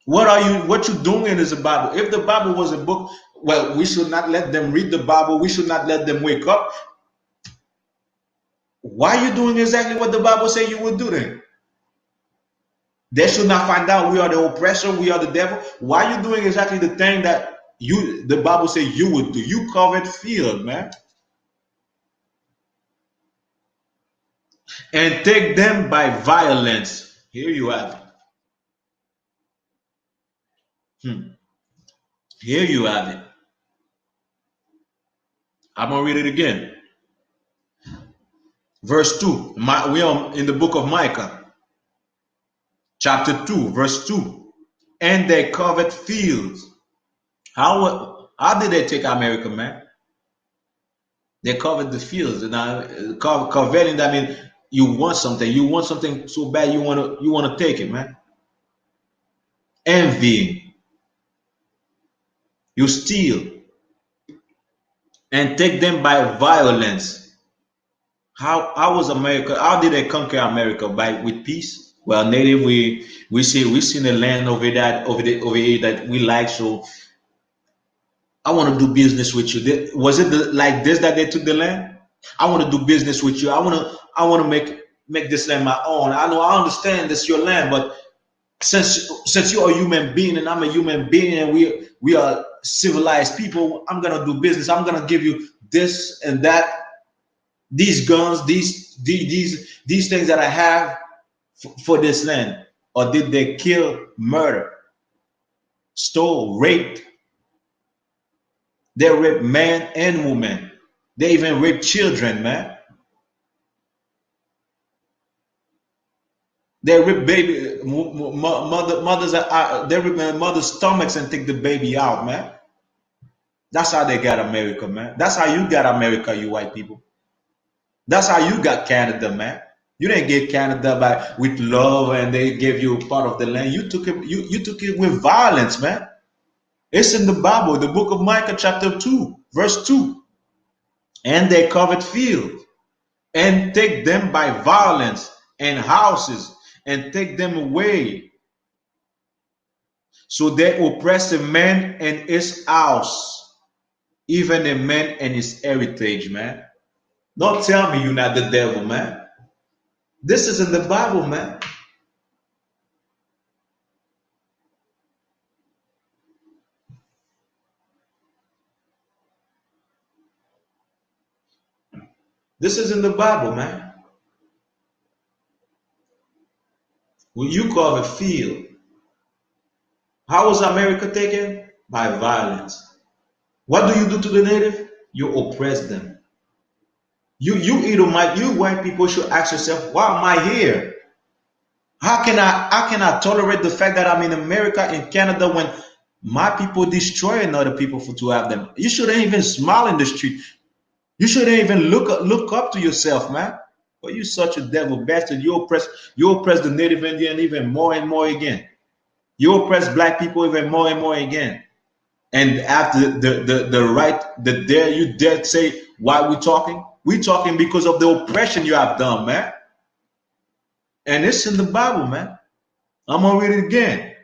What you doing is the Bible. If the Bible was a book, well, we should not let them read the Bible. We should not let them wake up. Why are you doing exactly what the Bible say you would do then? They should not find out we are the oppressor, we are the devil. Why are you doing exactly the thing that the Bible say you would do? You covered field, man. And take them by violence. Here you have it. Here you have it. I'm gonna read it again. Verse 2. We are in the book of Micah, chapter 2, verse 2. And they covered fields. How did they take America, man? They covered the fields. And coveting, that means you want something. You want something so bad you wanna take it, man. Envying. You steal and take them by violence. How was America? How did they conquer America? With peace? Well, native, we seen the land over here that we like. So I want to do business with you. Was it like this that they took the land? I want to do business with you. I want to make this land my own. I understand this your land, but since you're a human being and I'm a human being and we are civilized people, I'm gonna do business. I'm gonna give you this and that. These guns, these things that I have for this land. Or did they kill, murder, stole, raped? They raped man and woman. They even raped children, man. They rip mothers. They rip mothers' stomachs and take the baby out, man. That's how they got America, man. That's how you got America, you white people. That's how you got Canada, man. You didn't get Canada with love and they gave you part of the land. You took it. You took it with violence, man. It's in the Bible, the book of Micah, chapter 2, verse 2. And they covered fields and take them by violence and houses and take them away. So they oppress a man and his house, even a man and his heritage, man. Don't tell me you're not the devil, man. This is in the Bible, man. This is in the Bible, man. When you call a field, how was America taken? By violence. What do you do to the native? You oppress them. You white people should ask yourself, why am I here? How can I tolerate the fact that I'm in America, in Canada, when my people destroying other people to have them? You shouldn't even smile in the street. You shouldn't even look up to yourself, man. But you such a devil bastard. You oppress the Native Indian even more and more again. You oppress black people even more and more again. And after the right, you dare say why we talking? We talking because of the oppression you have done, man. And it's in the Bible, man. I'm gonna read it again.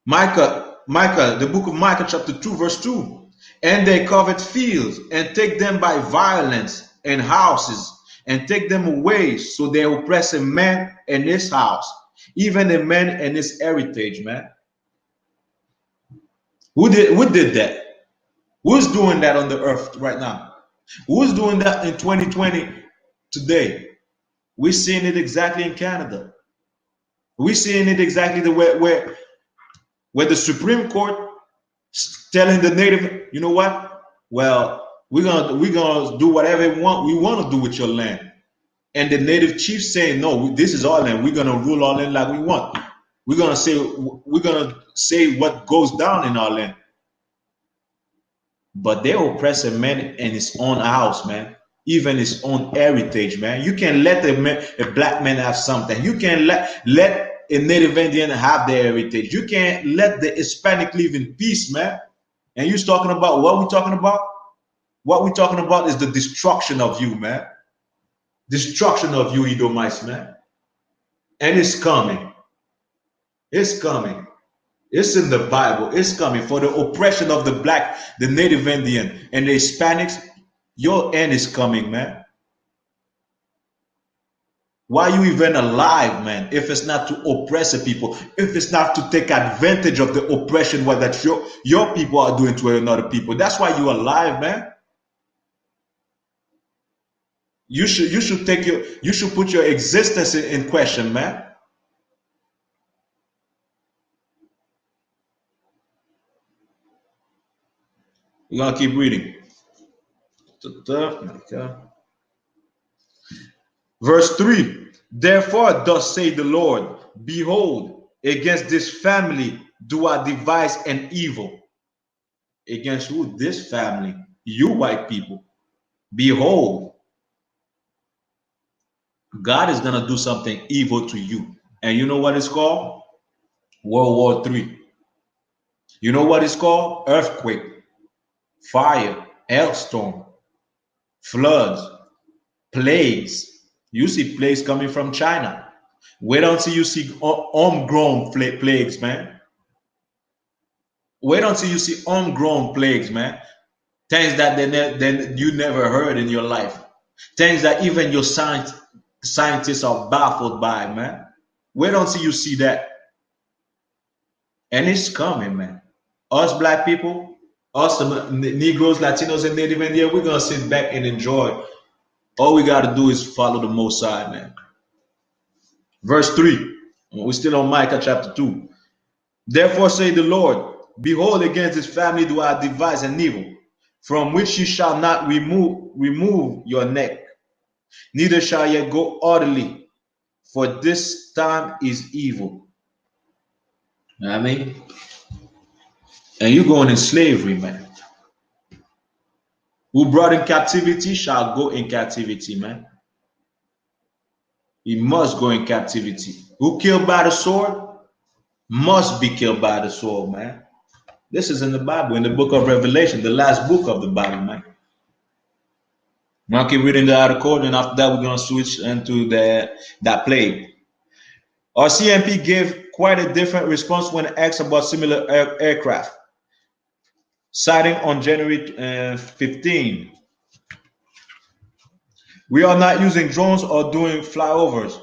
Micah, the book of Micah, chapter 2, verse 2. And they covet fields and take them by violence and houses and take them away. So they oppress a man and his house, even a man and his heritage, man. Who did that? Who's doing that on the earth right now? Who's doing that in 2020 today? We're seeing it exactly in Canada. We're seeing it exactly the way where the Supreme Court telling the native, you know what? Well, we're gonna do whatever we want to do with your land. And the native chief saying, no, this is our land. We're gonna rule our land like we want. We're gonna say what goes down in our land. But they oppress a man in his own house, man. Even his own heritage, man. You can let a black man have something. You can let a Native Indian have their heritage. You can let the Hispanic live in peace, man. And you're talking about what we're talking about? What we're talking about is the destruction of you, man. Destruction of you, Edomites, man. And it's coming. It's coming. It's in the Bible. It's coming for the oppression of the black, the Native Indian, and the Hispanics. Your end is coming, man. Why are you even alive, man? If it's not to oppress the people, if it's not to take advantage of the oppression what that your people are doing to another people, that's why you're alive, man. You should put your existence in question, man. We're gonna keep reading. Verse 3. Therefore, thus say the Lord, behold, against this family do I devise an evil. Against who? This family. You white people. Behold, God is gonna do something evil to you. And you know what it's called? World War III. You know what it's called? Earthquake, fire, hailstorm, floods, plagues. You see plagues coming from China. Wait until you see homegrown plagues, man. Wait until you see homegrown plagues, man. Things that you never heard in your life. Things that even your scientists are baffled by, man. Wait until you see that. And it's coming, man. Us black people, us the Negroes, Latinos, and Native Indian, we're going to sit back and enjoy. All we got to do is follow the Most High, man. Verse 3. We're still on Micah chapter 2. Therefore say the Lord, behold, against this family do I devise an evil, from which you shall not remove your neck, neither shall ye go orderly, for this time is evil. You know what I mean? And you're going in slavery, man. Who brought in captivity shall go in captivity, man. He must go in captivity. Who killed by the sword must be killed by the sword, man. This is in the Bible, in the book of Revelation, the last book of the Bible, man. Now keep reading the article, and after that we're gonna switch into that plague. Our CMP gave quite a different response when asked about similar aircraft, citing on January 15. We are not using drones or doing flyovers.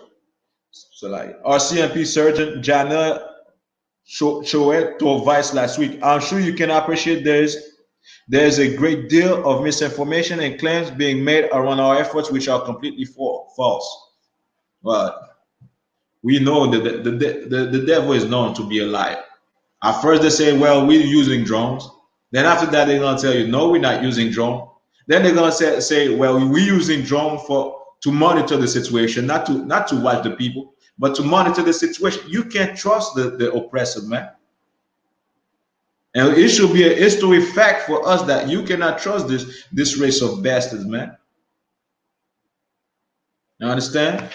So like our CMP surgeon Janelle showed to advice last week. I'm sure you can appreciate there's a great deal of misinformation and claims being made around our efforts which are completely false. But we know that the devil is known to be a liar. At first they say, well, we're using drones. Then after that, they're gonna tell you, no, we're not using drone. Then they're gonna say, well, we're using drone to monitor the situation, not to watch the people, but to monitor the situation. You can't trust the oppressor, man. And it should be a history fact for us that you cannot trust this race of bastards, man. You understand?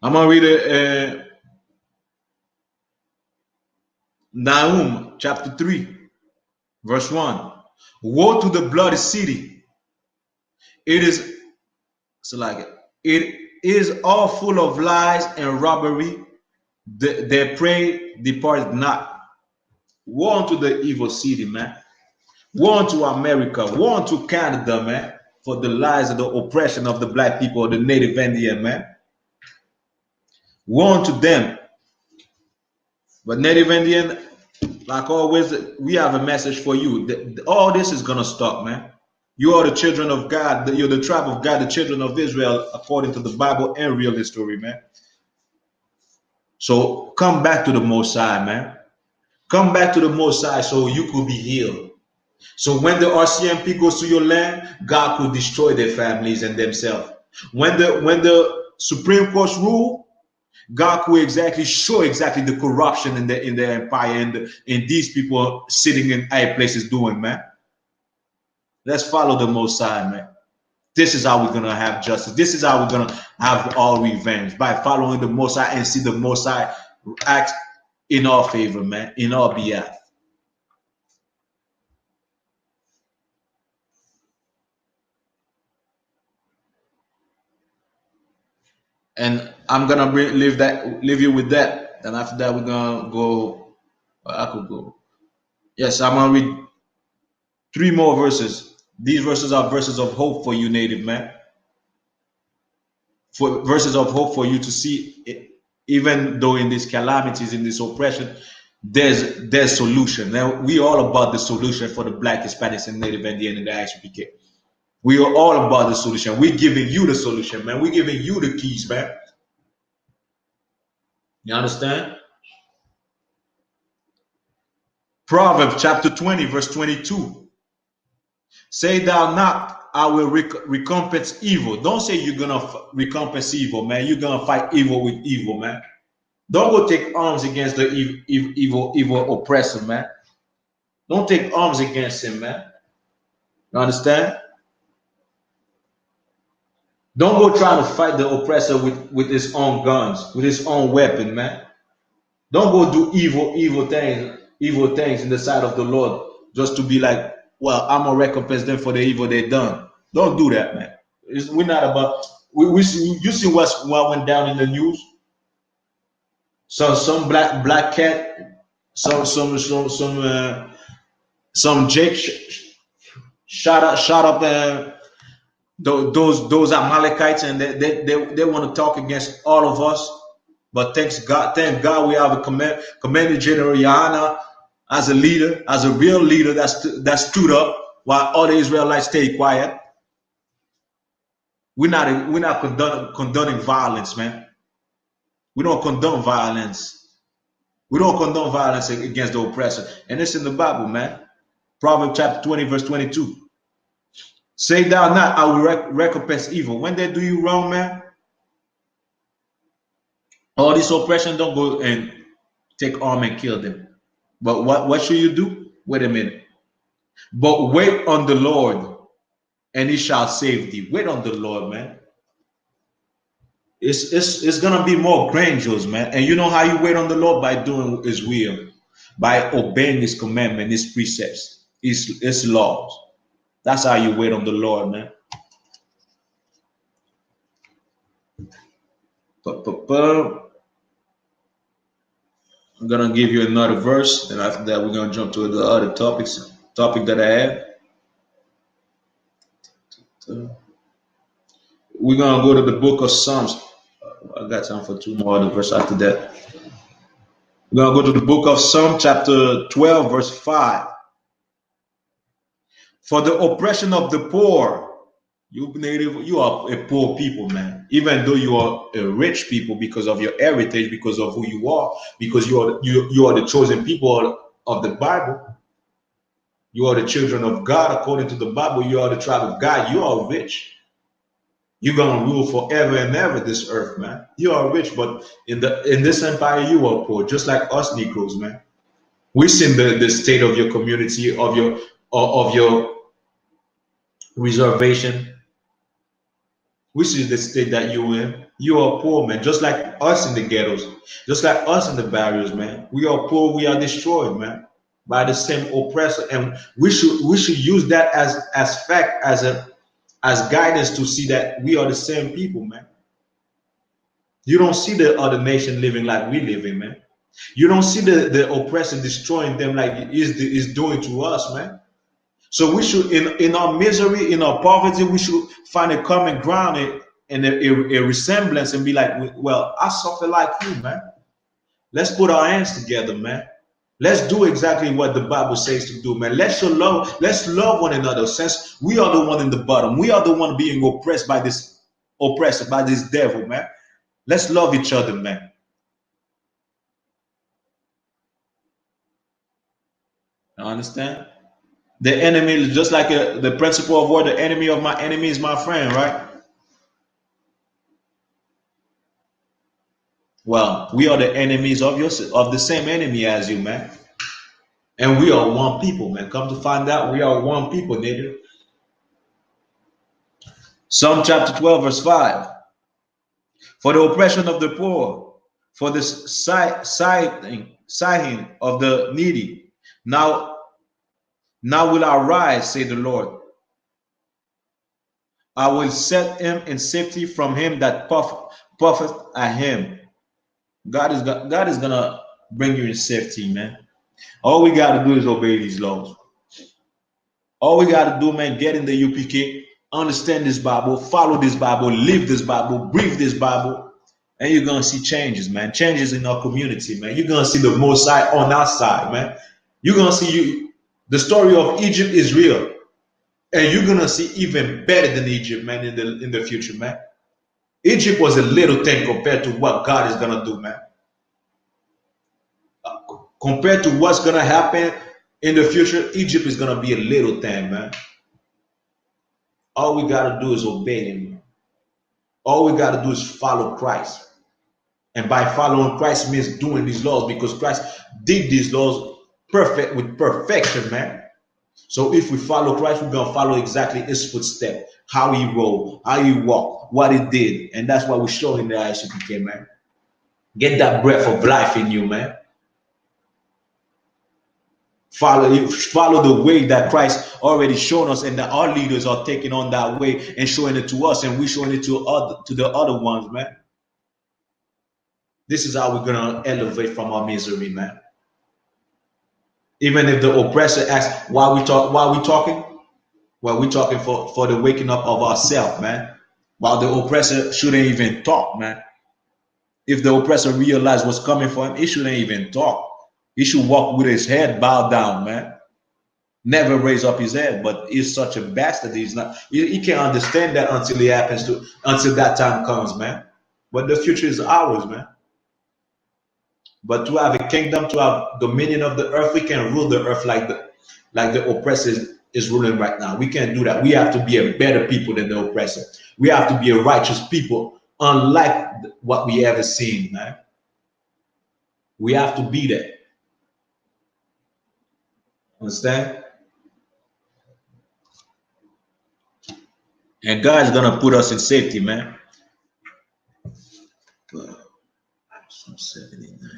I'm gonna read Nahum chapter 3, verse 1. Woe to the bloody city! It is it is all full of lies and robbery. Their prey departed not. Woe unto the evil city, man. Woe unto America. Woe unto Canada, man, for the lies and the oppression of the black people, the Native Indian, man. Woe unto them. But Native Indian, like always, we have a message for you. All this is gonna stop, man. You are the children of God. You're the tribe of God, the children of Israel, according to the Bible and real history, man. So come back to the Most High, man. Come back to the Most High so you could be healed. So when the RCMP goes to your land, God could destroy their families and themselves. When the Supreme Court's rule, God will exactly show exactly the corruption in the empire and these people sitting in high places doing, man. Let's follow the Most High, man. This is how we're gonna have justice. This is how we're gonna have all revenge by following the Most High and see the Most High act in our favor, man, in our behalf. And I'm gonna leave you with that. And after that, we're gonna go. I could go. Yes, I'm gonna read three more verses. These verses are verses of hope for you, native man. For verses of hope for you to see, even though in these calamities, in this oppression, there's solution. Now we all about the solution for the Black, Hispanics, and Native Indian in the ICPK. We are all about the solution. We're giving you the solution, man. We're giving you the keys, man. You understand? Proverbs chapter 20, verse 22. Say thou not, I will recompense evil. Don't say you're gonna recompense evil, man. You're gonna fight evil with evil, man. Don't go take arms against the evil oppressor, man. Don't take arms against him, man. You understand? Don't go trying to fight the oppressor with his own guns, with his own weapon, man. Don't go do evil things in the sight of the Lord just to be like, well, I'm gonna recompense them for the evil they done. Don't do that, man. We're not about. We see, you see what went down in the news. Some black cat, some Jake shot up those Amalekites, and they want to talk against all of us. But thank God we have a Commander General Yana as a leader, as a real leader that stood up while all the Israelites stayed quiet. We're not condoning violence, man. We don't condone violence. We don't condone violence against the oppressor. And it's in the Bible, man. Proverbs chapter 20, verse 22. Say thou not, I will recompense evil. When they do you wrong, man, all this oppression, don't go and take arm and kill them. But what should you do? Wait a minute. But wait on the Lord, and he shall save thee. Wait on the Lord, man. It's gonna be more grandiose, man. And you know how you wait on the Lord? By doing his will, by obeying his commandment, his precepts, his laws. That's how you wait on the Lord, man. I'm gonna give you another verse, and after that we're gonna jump to the other topic that I have. We're gonna go to the book of Psalms. I got time for two more other verses after that. We're gonna go to the book of Psalm chapter 12, verse 5. For the oppression of the poor, you are a poor people, man. Even though you are a rich people because of your heritage, because of who you are, because you are the chosen people of the Bible. You are the children of God according to the Bible. You are the tribe of God. You are rich. You're gonna rule forever and ever this earth, man. You are rich, but in this empire you are poor, just like us Negroes, man. We see the state of your community, of your reservation. We see the state that you're in. You are poor, man, just like us in the ghettos, just like us in the barriers, man. We are poor, we are destroyed, man, by the same oppressor. And we should use that as fact, as guidance to see that we are the same people, man. You don't see the other nation living like we live in, man. You don't see the oppressor destroying them like is doing to us, man. So we should, in our misery, in our poverty, we should find a common ground and a resemblance and be like, well, I suffer like you, man. Let's put our hands together, man. Let's do exactly what the Bible says to do, man. Let's show love. Let's love one another. Since we are the one in the bottom, we are the one being oppressed by this oppressor, by this devil, man. Let's love each other, man. You understand? The enemy, just like the principle of war, the enemy of my enemy is my friend, right? Well, we are the enemies of of the same enemy as you, man. And we are one people, man. Come to find out, we are one people, nigga. Psalm chapter 12, verse 5. For the oppression of the poor, for the sighing of the needy. Now, now will I rise, say the Lord. I will set him in safety from him that puffeth at him. God is gonna bring you in safety, man. All we gotta do is obey these laws. All we gotta do, man, get in the UPK, understand this Bible, follow this Bible, live this Bible, breathe this Bible, and you're gonna see changes, man. Changes in our community, man. You're gonna see the Most High on our side, man. You're gonna see the story of Egypt is real, and you're gonna see even better than Egypt, man, in the future, man. Egypt was a little thing compared to what God is gonna do, man. Compared to what's gonna happen in the future, Egypt is gonna be a little thing, man. All we gotta do is obey Him. All we gotta do is follow Christ. And by following Christ means doing these laws because Christ did these laws perfect with perfection, man. So if we follow Christ, we're gonna follow exactly His footstep, how He rolled, how He walked, what He did, and that's what we show in the ICPK, man. Get that breath of life in you, man. Follow the way that Christ already shown us, and that our leaders are taking on that way and showing it to us, and we showing it to the other ones, man. This is how we're gonna elevate from our misery, man. Even if the oppressor asks why we talking, well, we talking for the waking up of ourselves, man. While the oppressor shouldn't even talk, man. If the oppressor realized what's coming for him, he shouldn't even talk. He should walk with his head bowed down, man. Never raise up his head, but he's such a bastard. He's not. He can't understand that until that time comes, man. But the future is ours, man. But to have a kingdom, to have dominion of the earth, we can rule the earth like the oppressor is ruling right now. We can't do that. We have to be a better people than the oppressor. We have to be a righteous people, unlike what we ever seen, man. We have to be that. Understand? And God is gonna put us in safety, man. Psalm 79.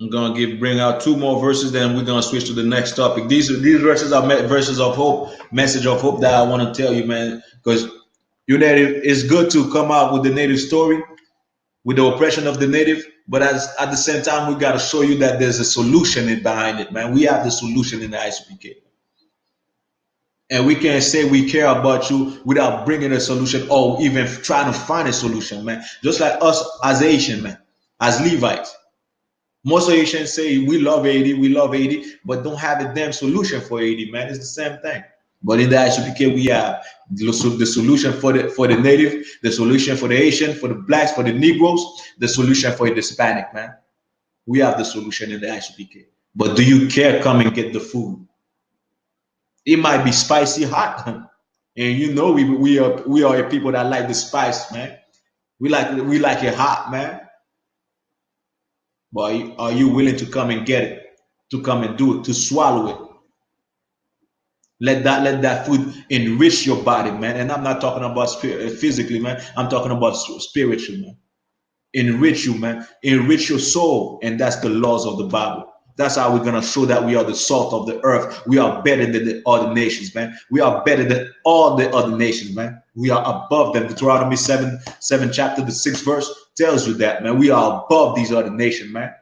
I'm gonna bring out two more verses, then we're gonna switch to the next topic. These verses are verses of hope, message of hope that I want to tell you, man. Because you native, it's good to come out with the native story, with the oppression of the native, but at the same time, we gotta show you that there's a solution behind it, man. We have the solution in the ICPK. And we can't say we care about you without bringing a solution or even trying to find a solution, man. Just like us as Asian, man, as Levites. Most Asians say we love Haiti, but don't have a damn solution for Haiti, man. It's the same thing. But in the ICPK, we have the solution for the native, the solution for the Asian, for the blacks, for the Negroes, the solution for the Hispanic, man. We have the solution in the ICPK. But do you care? Come and get the food. It might be spicy hot, and you know we are a people that like the spice, man. We like it hot, man. But are you willing to come and get it? To come and do it, to swallow it? Let that food enrich your body, man. And I'm not talking about physically, man. I'm talking about spiritually, man. Enrich you, man. Enrich your soul, and that's the laws of the Bible. That's how we're gonna show that we are the salt of the earth. We are better than the other nations, man. We are better than all the other nations, man. We are above them. Deuteronomy 7 chapter, the 6th verse tells you that, man. We are above these other nations, man.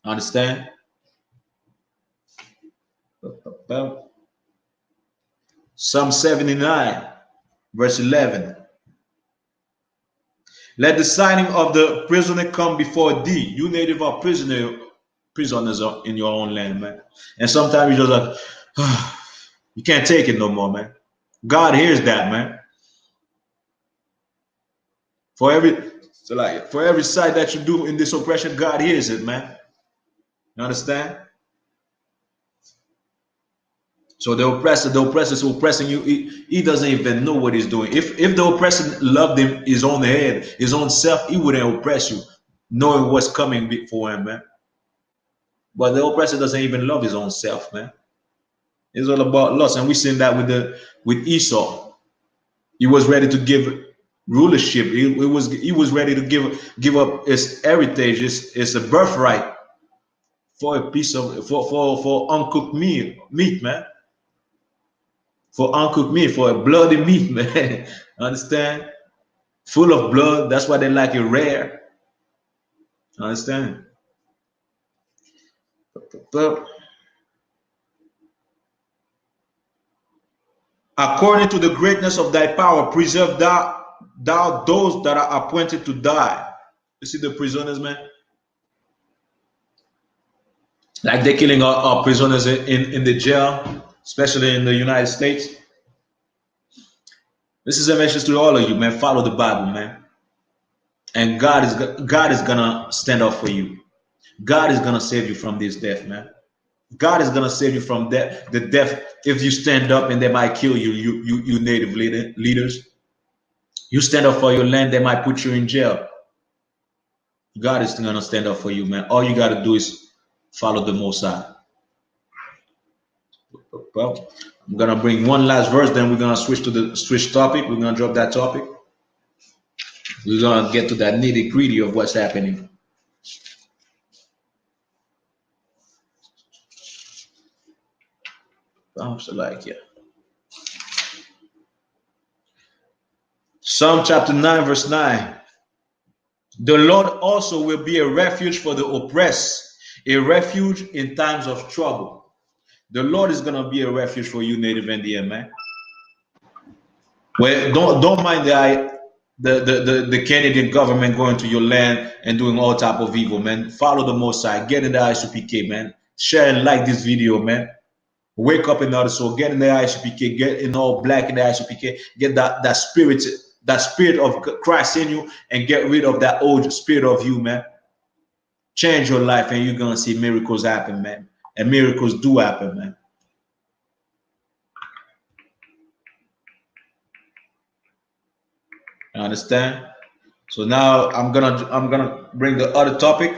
Understand? Psalm 79, verse 11. Let the signing of the prisoner come before thee. You native are prisoners in your own land, man. And sometimes you're just like, you can't take it no more, man. God hears that, man. For every side that you do in this oppression, God hears it, man. You understand? So the oppressor is oppressing you. He doesn't even know what he's doing. If the oppressor loved him, his own head, his own self, he wouldn't oppress you, knowing what's coming for him, man. But the oppressor doesn't even love his own self, man. It's all about lust, and we seen that with Esau. He was ready to give rulership. He was ready to give up his heritage, his a birthright for a piece of for uncooked meat, man. For uncooked meat, for a bloody meat, man. Understand? Full of blood. That's why they like it rare. Understand? But according to the greatness of thy power, preserve thou those that are appointed to die. You see the prisoners, man? Like they're killing our prisoners in the jail, especially in the United States. This is a message to all of you, man. Follow the Bible, man. And God is gonna stand up for you. God is gonna save you from this death, man. God is gonna save you from death. The death if you stand up and they might kill you. You native leaders. You stand up for your land, they might put you in jail. God is gonna stand up for you, man. All you gotta do is follow the Most High. Well, I'm gonna bring one last verse, then we're gonna switch topic. We're gonna drop that topic. We're gonna get to that nitty gritty of what's happening. So like, yeah. Psalm chapter 9, verse 9. The Lord also will be a refuge for the oppressed, a refuge in times of trouble. The Lord is gonna be a refuge for you, native Indian, man. Well, don't mind the Canadian government going to your land and doing all type of evil, man. Follow the Most High. Get in the ICPK, man. Share and like this video, man. Wake up in the other soul. Get in the ICPK. Get in all black in the ICPK. Get that spirit of Christ in you, and get rid of that old spirit of you, man. Change your life, and you're gonna see miracles happen, man. And miracles do happen, man. You understand? So now I'm gonna bring the other topic.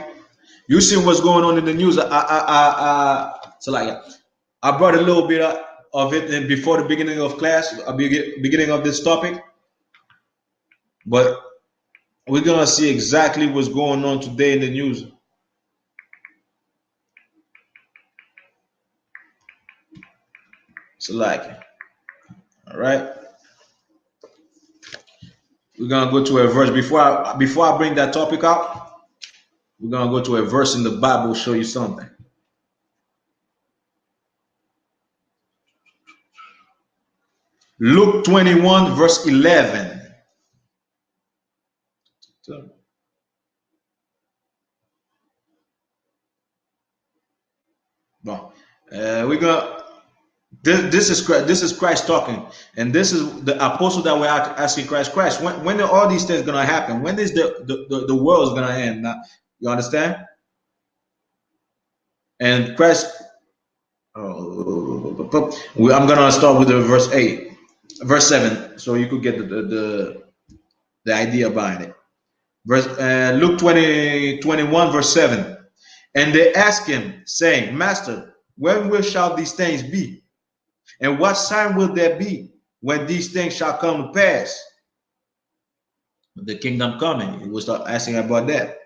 You see what's going on in the news? So like I brought a little bit of it in before the beginning of class, beginning of this topic, but we're gonna see exactly what's going on today in the news. So like, all right. We're gonna go to a verse before I bring that topic out. We're gonna go to a verse in the Bible, show you something. Luke 21, verse 11. Bon. We're gonna this is Christ talking, and this is the apostle that we're asking Christ. When are all these things gonna happen? When is the world's gonna end? Now, you understand? And Christ, I'm gonna start with the verse 7, so you could get the idea behind it. Luke 21, verse 7. And they asked him, saying, Master, when shall these things be? And what sign will there be when these things shall come to pass? The kingdom coming. He will start asking about that.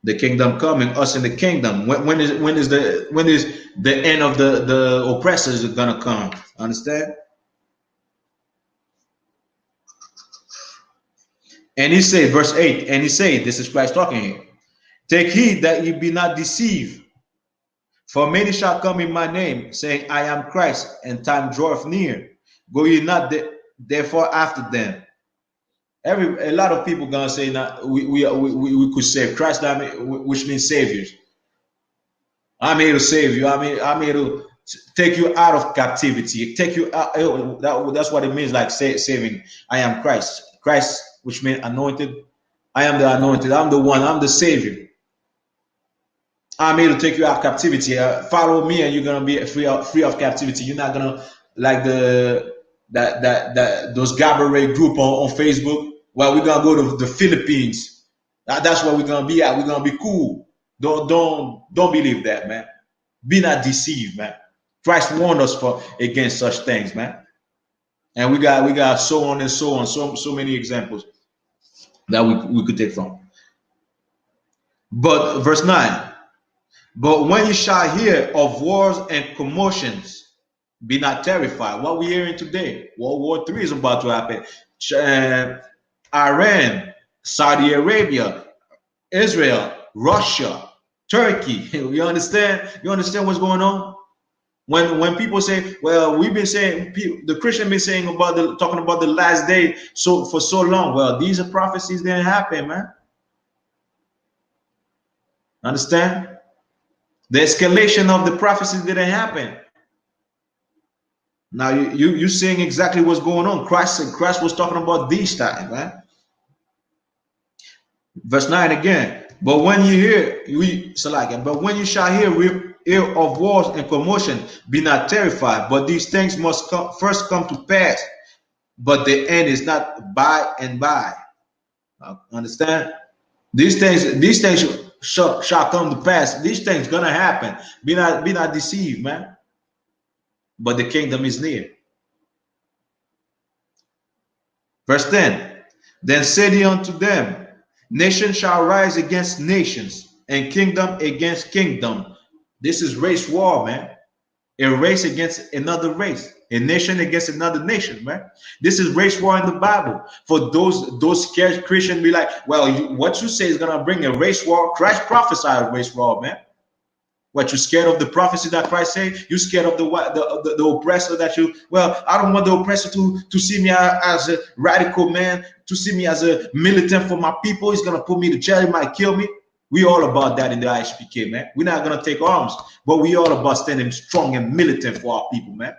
The kingdom coming, us in the kingdom. When is the end of the oppressors gonna come? Understand? And he said, verse 8, and he said, this is Christ talking here. Take heed that ye be not deceived. For many shall come in my name, saying, I am Christ, and time draweth near. Go ye not therefore after them. A lot of people gonna say that we could save Christ, which means saviors. I'm here to save you. I'm here to take you out of captivity. Take you out. That's what it means, like saving. I am Christ. Christ, which means anointed. I am the anointed. I'm the one. I'm the savior. I'm here to take you out of captivity. Follow me, and you're gonna be free of captivity. You're not gonna like those Gabourey group on Facebook. Well, we're gonna go to the Philippines. That's where we're gonna be at. We're gonna be cool. Don't believe that, man. Be not deceived, man. Christ warned us for against such things, man. And we got so on and so on, so many examples that we could take from. But verse 9. But when you shall hear of wars and commotions, be not terrified. What we're hearing today, World War III is about to happen. Iran, Saudi Arabia, Israel, Russia, Turkey. You understand? You understand what's going on? When people say, well, we've been saying, the Christian been saying talking about the last day for so long. Well, these are prophecies that happen, man. Understand? The escalation of the prophecies didn't happen. Now you seeing exactly what's going on. Christ was talking about these times, right? Verse 9 again. But when you but when you shall hear of wars and commotion, be not terrified. But these things must first come to pass. But the end is not by and by. Understand? These things shall come to pass. These things gonna happen. Be not deceived, man. But the kingdom is near. Verse 10. Then said he unto them, nation shall rise against nations, and kingdom against kingdom. This is race war, man. A race against another race, a nation against another nation, man. This is race war in the Bible. For those scared Christians be like, well, what you say is gonna bring a race war. Christ prophesied a race war, man. What, you scared of the prophecy that Christ said? You scared of the oppressor that you? Well, I don't want the oppressor to see me as a radical man, to see me as a militant for my people. He's gonna put me to jail. He might kill me. We all about that in the IHPK, man. We're not gonna take arms, but we all about standing strong and militant for our people, man.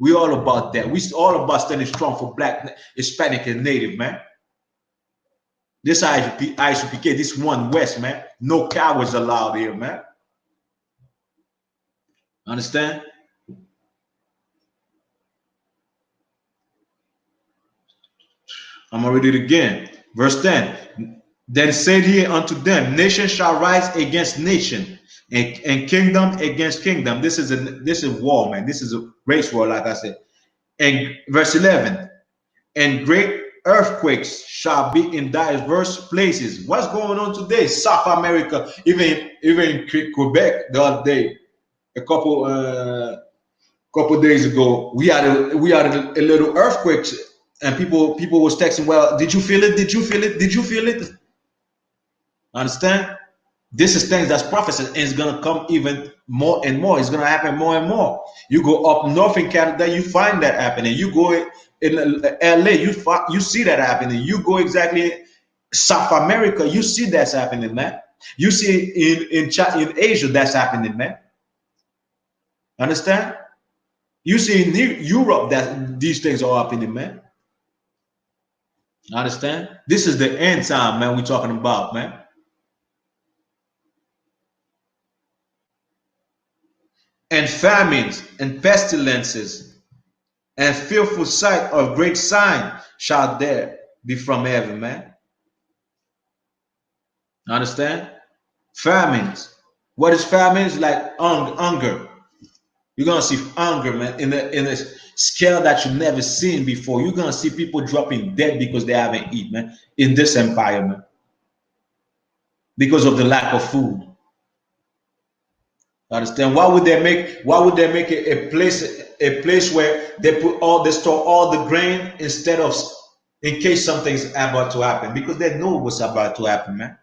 We all about that. We all about standing strong for Black, Hispanic, and Native, man. This IHPK, this one West, man. No cowards allowed here, man. Understand? I'm gonna read it again. Verse 10. Then said he unto them, nation shall rise against nation, and kingdom against kingdom. This is war, man. This is a race war, like I said. And verse 11. And great earthquakes shall be in diverse places. What's going on today? South America, even in Quebec the other day. A couple days ago, we had a little earthquake, and people was texting, well, did you feel it? Did you feel it? Did you feel it? Understand? This is things that's prophesied, and it's gonna come even more and more. It's gonna happen more and more. You go up north in Canada, you find that happening. You go in LA, you see that happening. You go exactly South America, you see that's happening, man. You see in Asia that's happening, man. Understand? You see in Europe that these things are happening, man. Understand? This is the end time, man, we're talking about, man. And famines and pestilences and fearful sight of great sign shall there be from heaven, man. Understand? Famines. What is famines? Like hunger. You're gonna see hunger, man, in a scale that you've never seen before. You're gonna see people dropping dead because they haven't eaten, man, in this empire, man, because of the lack of food. Understand? Why would they make a place where they store all the grain instead of, in case something's about to happen? Because they know what's about to happen, man.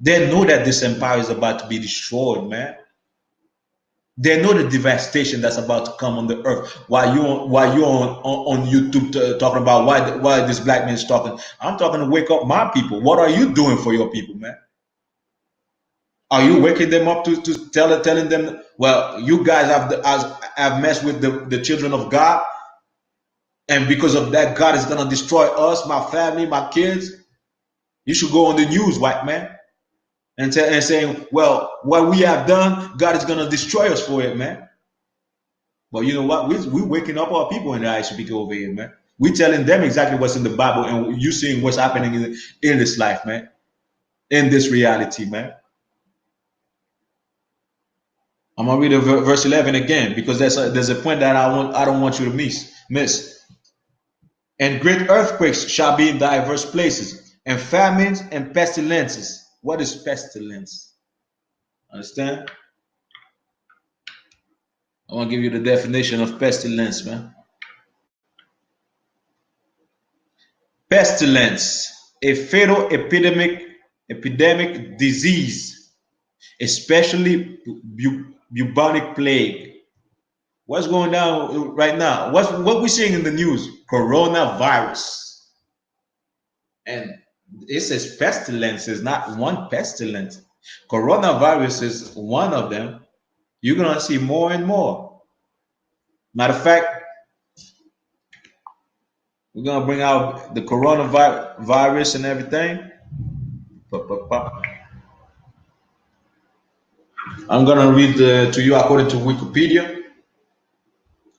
They know that this empire is about to be destroyed, man. They know the devastation that's about to come on the earth. While you on YouTube talking about why this black man is talking, I'm talking to wake up my people. What are you doing for your people, man? Are you waking them up to telling them, well, you guys have messed with the children of God, and because of that, God is gonna destroy us, my family, my kids? You should go on the news, white man, and saying, well, what we have done, God is gonna destroy us for it, man. But you know what? We're waking up our people in the ICPK over here, man. We're telling them exactly what's in the Bible, and you seeing what's happening in this life, man, in this reality, man. I'm gonna read verse 11 again because there's a point that I don't want you to miss. And great earthquakes shall be in diverse places, and famines and pestilences. What is pestilence? Understand? I want to give you the definition of pestilence, man. Pestilence, a fatal epidemic disease, especially bubonic plague. What's going down right now? What we're seeing in the news? Coronavirus. And it says pestilence is not one pestilence. Coronavirus is one of them. You're gonna see more and more. Matter of fact, we're gonna bring out the coronavirus and everything. I'm gonna read to you according to Wikipedia,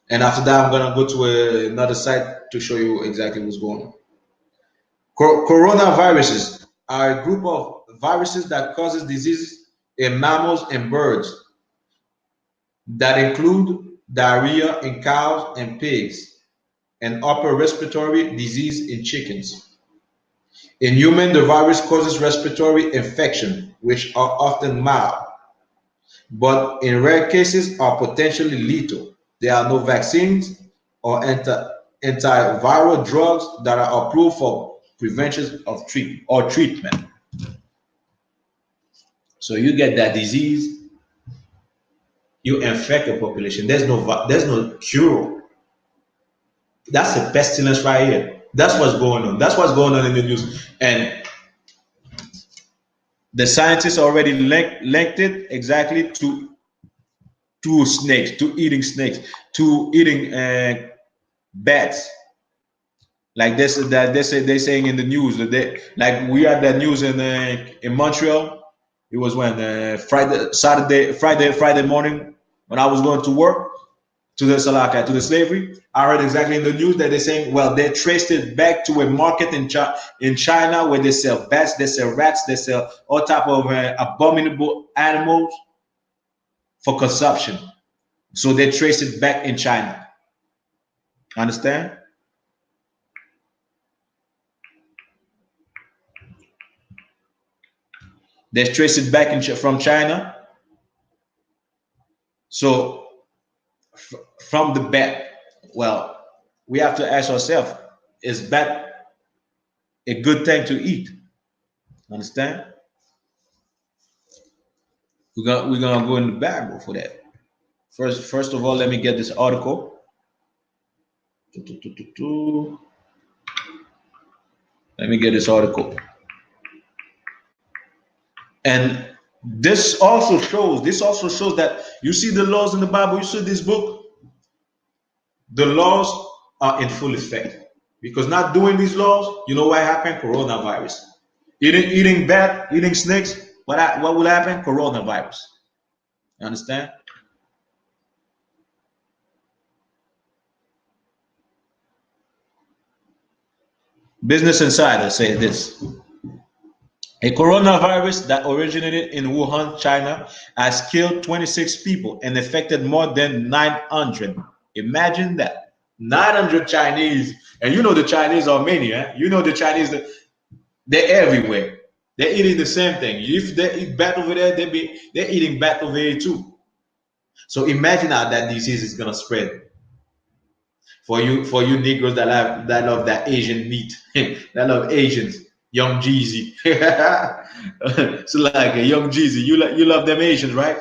and after that, I'm gonna go to another site to show you exactly what's going on. Coronaviruses are a group of viruses that causes diseases in mammals and birds that include diarrhea in cows and pigs and upper respiratory disease in chickens. In humans, the virus causes respiratory infection, which are often mild, but in rare cases are potentially lethal. There are no vaccines or antiviral drugs that are approved for prevention of treatment. So you get that disease, you infect a population. There's no cure. That's a pestilence right here. That's what's going on. That's what's going on in the news. And the scientists already linked it exactly to snakes, to eating bats. Like this, that they're saying in the news that like we had that news in Montreal. It was when Friday morning when I was going to work to the Salaka, to the slavery. I heard exactly in the news that they're saying, well, they traced it back to a market in China where they sell bats, they sell rats, they sell all type of abominable animals for consumption. So they trace it back in China. Understand? They trace it back from China. So from the bat, well, we have to ask ourselves: is bat a good thing to eat? Understand? We're gonna go in the Bible for that. First of all, let me get this article. Let me get this article. And this also shows that you see the laws in the Bible, you see this book, the laws are in full effect. Because not doing these laws, you know what happened? Coronavirus. Eating bat, eating snakes, what will happen? Coronavirus. You understand? Business Insider says this. A coronavirus that originated in Wuhan, China, has killed 26 people and affected more than 900. Imagine that. 900 Chinese. And you know the Chinese are many, eh? You know the Chinese, they're everywhere. They're eating the same thing. If they eat bat over there, they're eating bat over here too. So imagine how that disease is gonna spread. For you Negroes that love that Asian meat, that love Asians, Young Jeezy. So like a Young Jeezy, you love them Asians, right?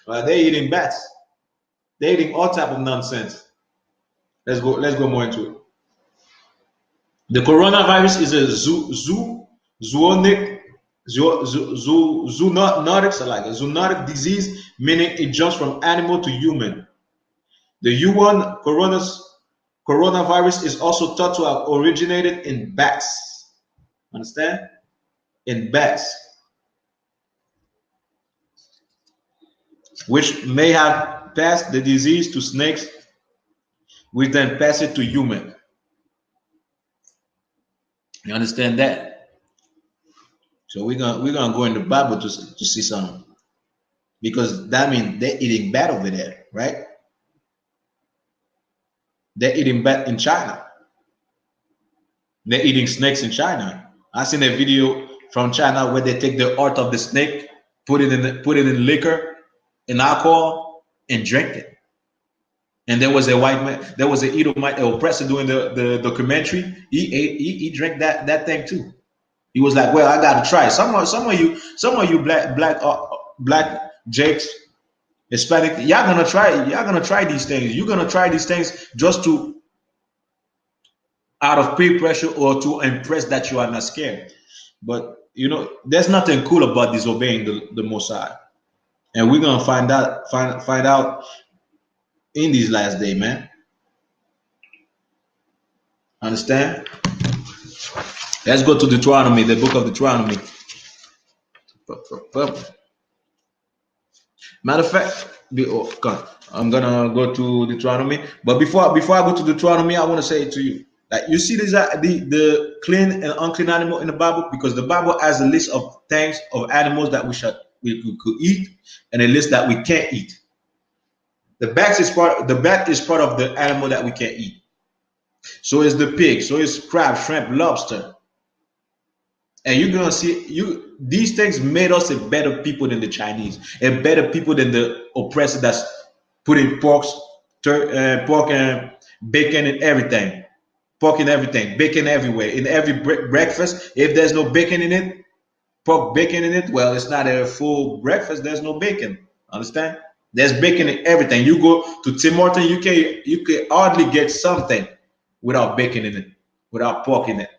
Well, they're eating bats. They're eating all type of nonsense. Let's go more into it. The coronavirus is a zoonotic, so like a zoonotic disease, meaning it jumps from animal to human. The Yuan coronavirus is also thought to have originated in bats. Understand? In bats. which may have passed the disease to snakes, which then pass it to human. You understand that? So we're gonna go in the Bible to see something, because that means they're eating bad over there, right? They're eating bad in China. They're eating snakes in China. I seen a video from China where they take the heart of the snake, put it in liquor, in alcohol, and drink it. And there was a white man, there was an Edomite oppressor doing the documentary. He drank that thing too. He was like, "Well, I gotta try." Some of you black Jakes, Hispanic, y'all gonna try these things. You're gonna try these things just to out of peer pressure or to impress that you are not scared. But there's nothing cool about disobeying the Most High, and we're gonna find out in these last days, man. Understand? Let's go to Deuteronomy, the book of Deuteronomy. Matter of fact, God, I'm gonna go to Deuteronomy. But before I go to Deuteronomy, I want to say to you that you see these are the clean and unclean animal in the Bible, because the Bible has a list of things of animals that we could eat, and a list that we can't eat. The bat is part of the animal that we can't eat. So is the pig. So is crab, shrimp, lobster. And you're gonna see these things made us a better people than the Chinese, a better people than the oppressor that's putting pork and bacon and everything, pork and everything, bacon everywhere in every breakfast. If there's no bacon in it, pork bacon in it, well, it's not a full breakfast. There's no bacon. Understand? There's bacon in everything. You go to Tim Hortons, you can hardly get something without bacon in it, without pork in it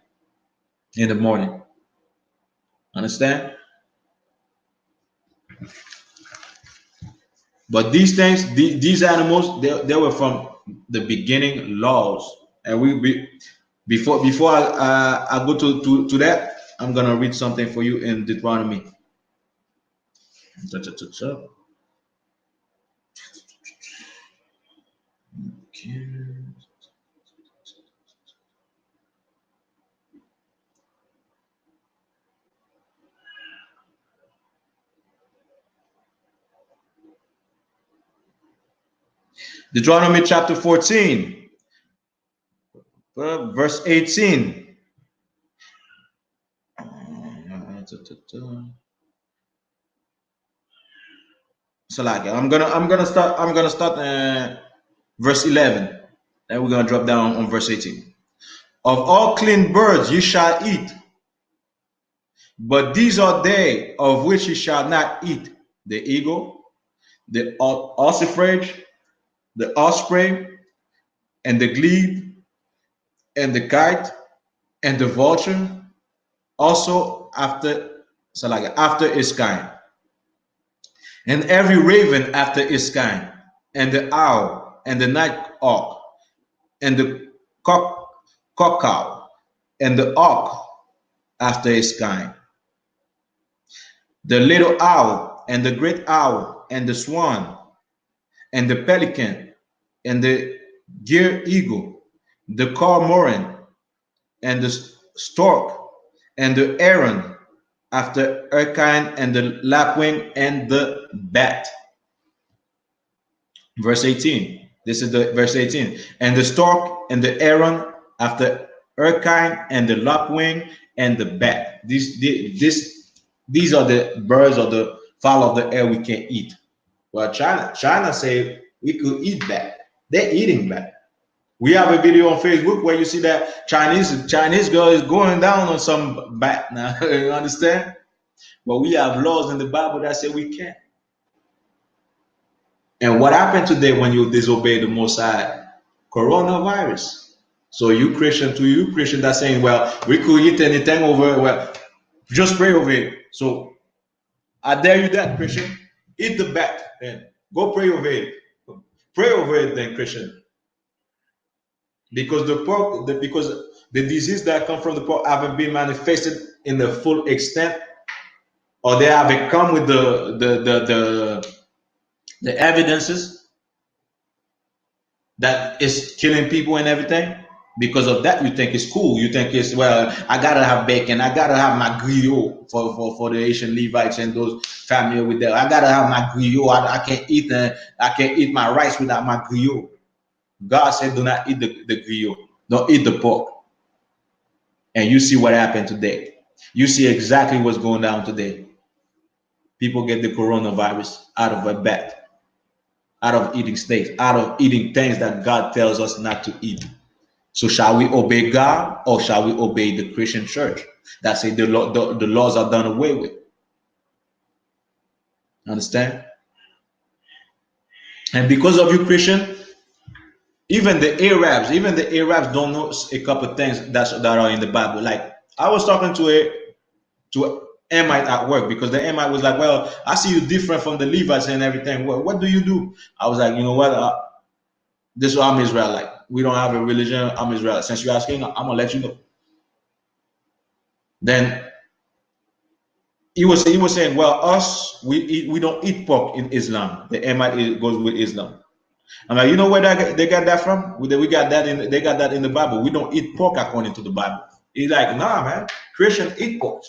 in the morning. Understand? But these things, these animals, they were from the beginning laws. And before I go to that, I'm gonna read something for you in Deuteronomy. Deuteronomy chapter 14, verse 18. So like I'm gonna start verse 11, and we're gonna drop down on verse 18. Of all clean birds you shall eat, but these are they of which you shall not eat: the eagle, the ossifrage, the osprey, and the glebe, and the kite, and the vulture, also after its kind, and every raven after its kind, and the owl, and the night hawk, and the cockcow, and the hawk after its kind, the little owl, and the great owl, and the swan, and the pelican, and the gier eagle, the cormorant, and the stork, and the heron after her kind, and the lapwing, and the bat. Verse 18. This is the verse 18. And the stork and the heron after her kind, and the lapwing, and the bat. These are the birds or the fowl of the air we can eat. Well, China say we could eat bat. They're eating bat. We have a video on Facebook where you see that Chinese girl is going down on some bat now. You understand? But we have laws in the Bible that say we can't. And what happened today when you disobey the Most High? Coronavirus. So you Christian that's saying, well, we could eat anything over, well, just pray over it. So I dare you that, Christian. Eat the bat then. Go pray over it. Pray over it then, Christian. Because because the disease that come from the pork haven't been manifested in the full extent, or they haven't come with The evidences that is killing people and everything. Because of that, you think it's cool. You think it's, well, I gotta have bacon. I gotta have my griot for the Asian Levites and those familiar with that. I gotta have my griot. I can't eat my rice without my griot. God said, do not eat the griot. Don't eat the pork. And you see what happened today. You see exactly what's going down today. People get the coronavirus out of a bat, out of eating steaks, out of eating things that God tells us not to eat. So shall we obey God or shall we obey the Christian church that say the laws are done away with? Understand? And because of you Christian, even the Arabs don't know a couple of things that are in the Bible. Like I was talking to Amite at work because the Amite was like, "Well, I see you different from the Levites and everything. What do you do?" I was like, "You know what? This is I'm Israelite. We don't have a religion. I'm Israelite. Since you're asking, I'm gonna let you know." Then he was saying, "Well, us we don't eat pork in Islam. The Amite goes with Islam." I'm like, you know where they got that from? They got that in the Bible. We don't eat pork according to the Bible. He's like, nah, man. Christians eat pork.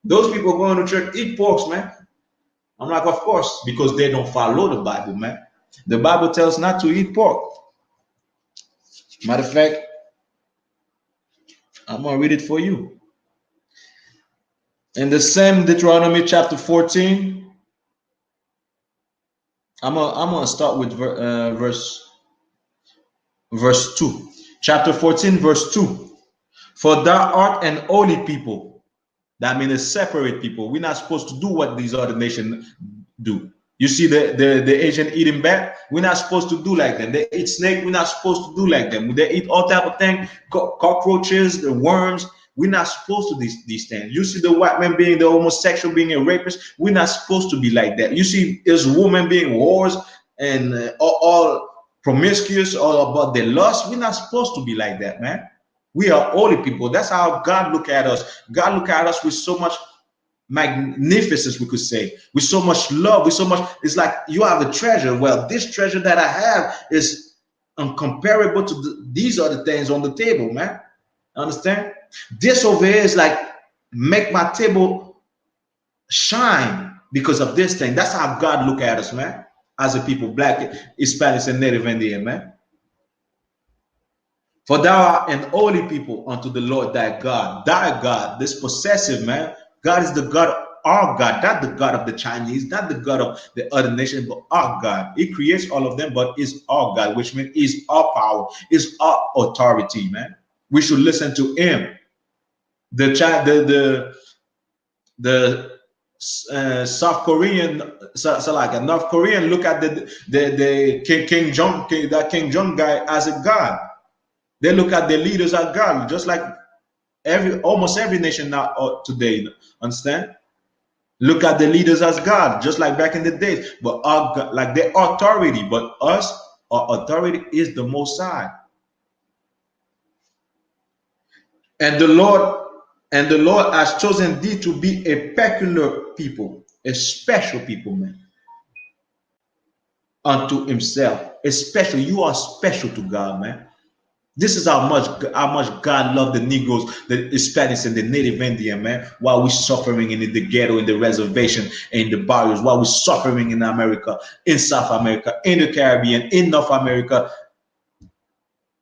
Those people going to church eat pork, man. I'm like, of course, because they don't follow the Bible, man. The Bible tells not to eat pork. Matter of fact, I'm gonna read it for you. In the same Deuteronomy chapter 14, I'm gonna start with verse 2. Chapter 14, verse 2. For thou art an holy people. That means a separate people. We're not supposed to do what these other nations do. You see the Asian eating bat? We're not supposed to do like them. They eat snake. We're not supposed to do like them. They eat all type of things, cockroaches, the worms. We're not supposed to do these things. You see the white man being the homosexual, being a rapist. We're not supposed to be like that. You see this woman being whores and all promiscuous, all about their lust. We're not supposed to be like that, man. We are holy people. That's how God look at us. God look at us with so much magnificence, we could say, with so much love, with so much. It's like you have a treasure. Well, this treasure that I have is uncomparable to these other things on the table, man. Understand? This over here is like make my table shine because of this thing. That's how God look at us, man. As a people, black, Hispanics, and Native Indian, man. For thou art an holy people unto the Lord thy God. Thy God, this possessive, man. God is the God, our God, not the God of the Chinese, not the God of the other nations, but our God. He creates all of them, but is our God, which means is our power, is our authority, man. We should listen to him. The South Korean, so like a North Korean, look at the King Jong, that King Jong guy as a God. They look at their leaders as God, just like almost every nation now today. Understand? Look at the leaders as God, just like back in the days. But our God, like their authority, but us, our authority is the Most High. And the Lord has chosen thee to be a peculiar people, a special people, man, unto Himself. Especially, you are special to God, man. This is how much God loved the Negroes, the Hispanics, and the Native Indian, man. While we're suffering in the ghetto, in the reservation, in the barrios, while we're suffering in America, in South America, in the Caribbean, in North America,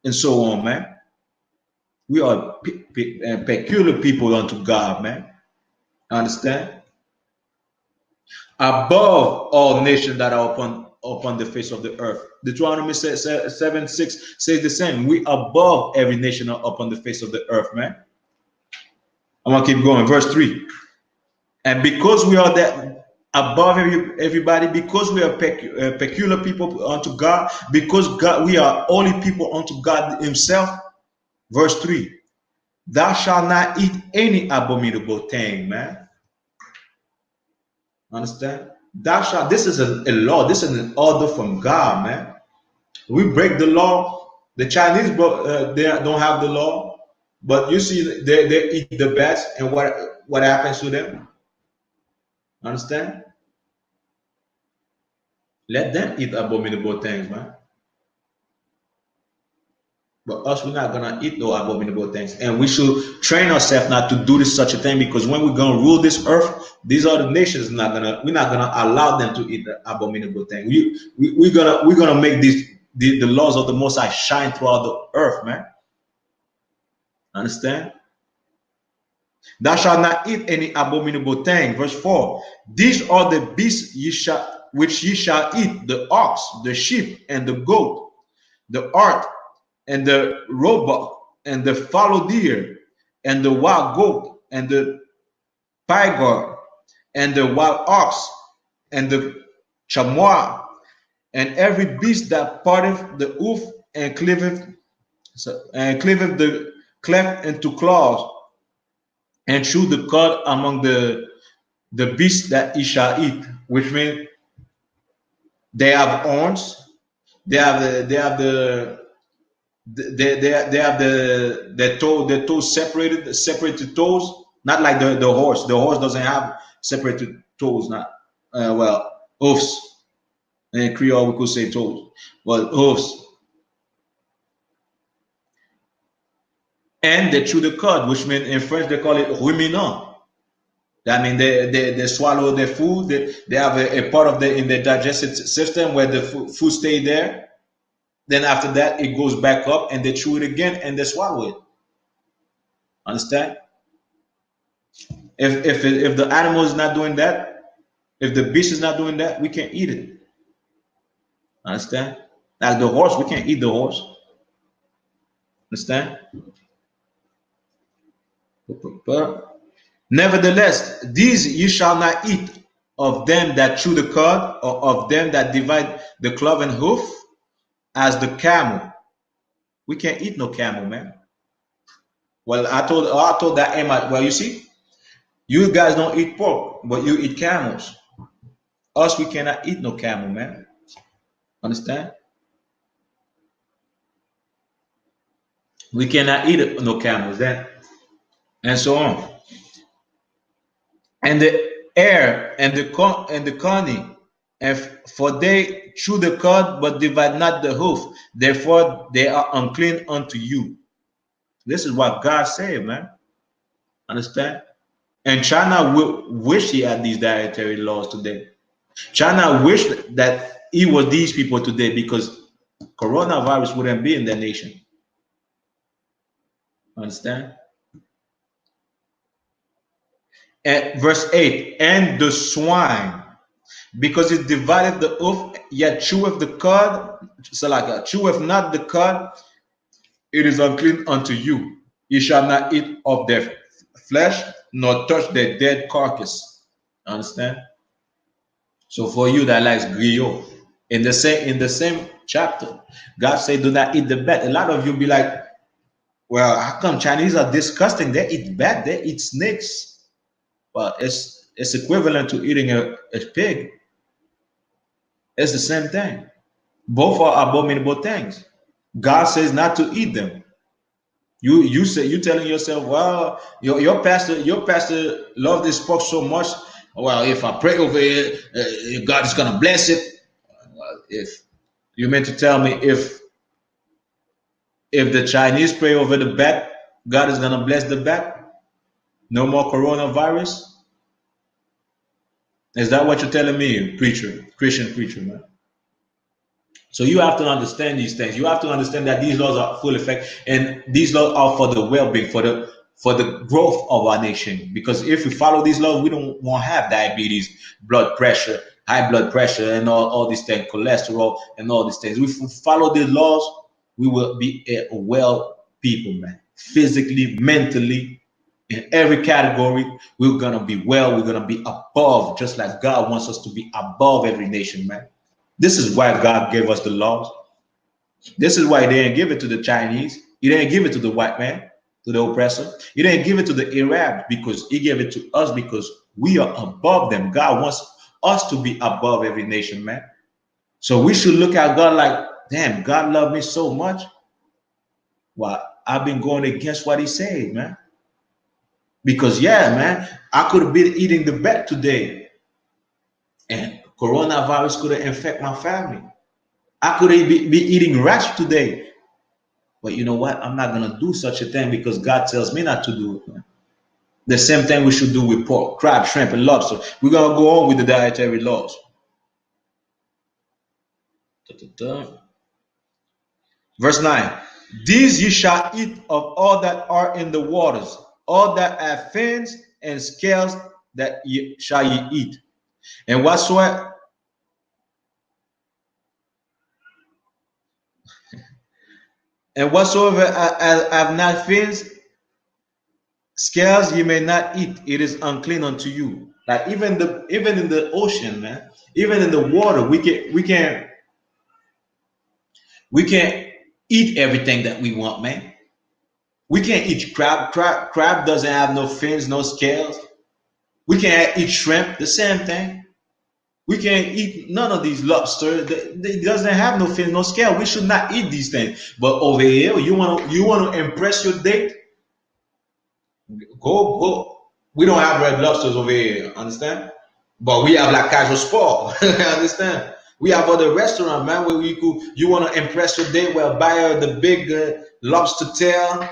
and so on, man. We are peculiar people unto God, man. Understand? Above all nations that are upon the face of the earth. Deuteronomy 7:6 says the same. We above every nation upon the face of the earth, man. I'm gonna keep going. Verse 3. And because we are that above everybody, because we are peculiar people unto God, because God, we are holy people unto God Himself. Verse 3. Thou shalt not eat any abominable thing, man. Understand? Thou shalt. This is a law. This is an order from God, man. We break the law. The Chinese, they don't have the law, but you see, they eat the best, and what happens to them? Understand? Let them eat abominable things, man. But us, we're not gonna eat no abominable things, and we should train ourselves not to do this such a thing. Because when we're gonna rule this earth, these other nations not gonna. We're not gonna allow them to eat the abominable thing. We're gonna make these the laws of the Most High shine throughout the earth, man. Understand? Thou shalt not eat any abominable thing. Verse 4. These are the beasts which ye shall eat: the ox, the sheep, and the goat, the hart, and the roebuck, and the fallow deer, and the wild goat, and the pygarg, and the wild ox, and the chamois, and every beast that parteth the hoof and cleaveth the cleft into claws, and chew the cud among the beasts that he shall eat, which means they have horns, they have their toes separated toes, not like the horse. The horse doesn't have separated toes, not well, hoofs. In Creole we could say toes, well, hoofs. And they chew the cud, which means in French they call it ruminant. That means they swallow their food. They have a part of the in their digestive system where the food stay there. Then after that, it goes back up and they chew it again and they swallow it. Understand? If the animal is not doing that, if the beast is not doing that, we can't eat it. Understand? Like the horse, we can't eat the horse. Understand? Nevertheless, these you shall not eat: of them that chew the cud, or of them that divide the cloven hoof, as the camel. We can't eat no camel, man. Well, I told that Emma. Well, you see, you guys don't eat pork, but you eat camels. Us, we cannot eat no camel, man. Understand? We cannot eat no camels, then, and so on. And the air and the coney, and for they chew the cud, but divide not the hoof. Therefore, they are unclean unto you. This is what God said, man. Understand? And China wish he had these dietary laws today. China wished that it was these people today, because coronavirus wouldn't be in their nation. Understand? And verse 8, and the swine, because it divided the hoof, yet cheweth the cud, so like cheweth not the cud, it is unclean unto you. You shall not eat of their flesh, nor touch their dead carcass. Understand? So for you that likes griot, in the same chapter, God said, "Do not eat the bat." A lot of you be like, "Well, how come Chinese are disgusting? They eat bat, they eat snakes." Well, it's equivalent to eating a pig. It's the same thing. Both are abominable things. God says not to eat them. You telling yourself, well, your pastor love this pork so much. Well, if I pray over it, God is gonna bless it. Well, if you meant to tell me if the Chinese pray over the bat, God is gonna bless the bat. No more coronavirus. Is that what you're telling me, preacher, Christian preacher, man? So you have to understand these things. You have to understand that these laws are full effect, and these laws are for the well-being, for the growth of our nation. Because if we follow these laws, we don't want to have diabetes, blood pressure, high blood pressure, and all these things, cholesterol, and all these things. If we follow these laws, we will be a well people, man. Physically, mentally, in every category, we're gonna be well. We're gonna be above, just like God wants us to be above every nation, man. This is why God gave us the laws. This is why He didn't give it to the Chinese. He didn't give it to the white man, to the oppressor. He didn't give it to the Arab, because He gave it to us because we are above them. God wants us to be above every nation, man. So we should look at God like, damn, God loved me so much. Well, I've been going against what He said, man. Because yeah, man, I could have been eating the bat today, and Coronavirus could have infected my family. I could be eating rats today. But you know what? I'm not gonna do such a thing because God tells me not to do it. Man. The same thing we should do with pork, crab, shrimp, and lobster. We're gonna go on with the dietary laws. Da-da-da. Verse 9. These ye shall eat of all that are in the waters, all that have fins and scales that ye shall ye eat. And whatsoever have not fins, scales ye may not eat. It is unclean unto you. Like even in the ocean, man, even in the water, we can't eat everything that we want, man. We can't eat crab. Crab doesn't have no fins, no scales. We can't eat shrimp. The same thing. We can't eat none of these lobster. They doesn't have no fin, no scale. We should not eat these things. But over here, you want to impress your date? Go. We don't have red lobsters over here. Understand? But we have like casual sport. Understand? We have other restaurant, man, where you want to impress your date. Well, buy the big lobster tail,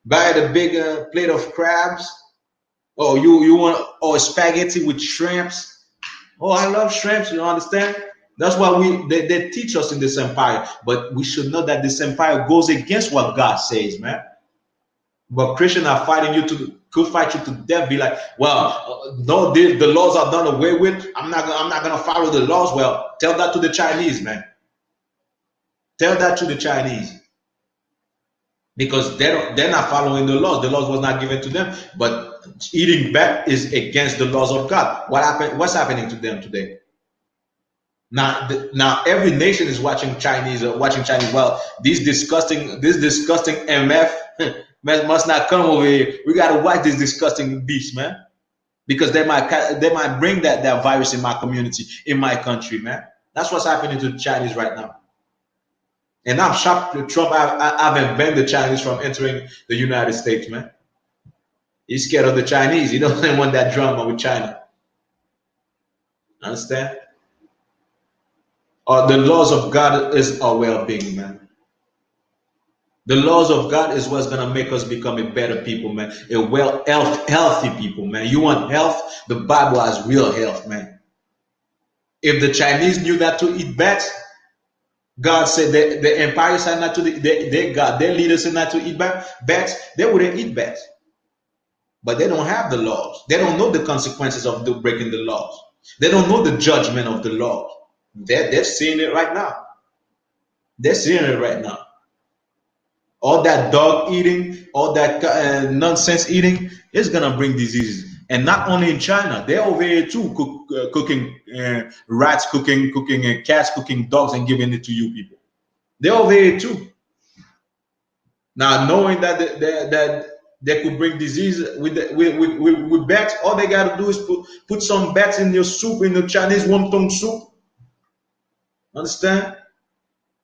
buy the big plate of crabs. Oh, you want or spaghetti with shrimps. Oh, I love shrimps. You understand? That's why they teach us in this empire. But we should know that this empire goes against what God says, man. But Christians are fighting you to could fight you to death. Be like, well, no, the laws are done away with. I'm not gonna follow the laws. Well, tell that to the Chinese, man. Tell that to the Chinese because they're not following the laws. The laws was not given to them. But eating bat is against the laws of God. What's happening to them today? Now every nation is watching Chinese. Watching Chinese. Well, this disgusting MF must not come over here. We gotta watch this disgusting beast, man, because they might bring that virus in my community, in my country, man. That's what's happening to the Chinese right now. And I'm shocked that Trump haven't banned the Chinese from entering the United States, man. He's scared of the Chinese. He doesn't want that drama with China. Understand? The laws of God is our well-being, man. The laws of God is what's gonna make us become a better people, man. A healthy people, man. You want health? The Bible has real health, man. If the Chinese knew that to eat bats, God said that the empire said not to. Their leaders said not to eat bats. They wouldn't eat bats. But they don't have the laws. They don't know the consequences of breaking the laws. They don't know the judgment of the laws. They're seeing it right now. They're seeing it right now. All that dog eating, all that nonsense eating is gonna bring diseases. And not only in China, they're over here too, cooking rats, cooking cats, cooking dogs, and giving it to you people. They're over here too. Now, knowing that they could bring disease with bats, all they gotta do is put some bats in your soup, in the Chinese wonton soup. Understand?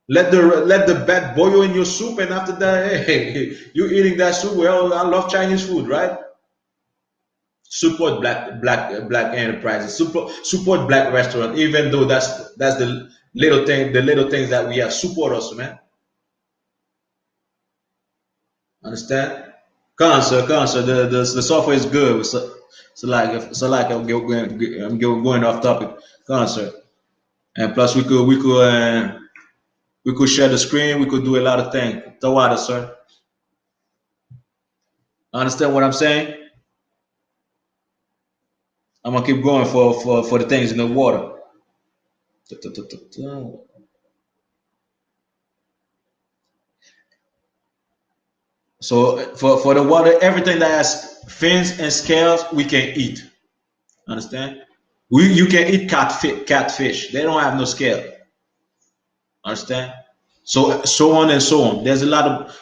Let the bat boil in your soup, and after that, hey, you eating that soup. Well, I love Chinese food, right? Support black enterprises. Support black restaurant, even though that's the little things that we have. Support us, man. Understand? Come on, sir. The software is good. So like I'm going off topic. Come on, sir. And plus we could share the screen. We could do a lot of things. Tawada, sir. Understand what I'm saying? I'm gonna keep going for the things in the water. So for the water, everything that has fins and scales, we can eat. Understand? You can eat catfish. They don't have no scale. Understand? So on and so on. There's a lot of,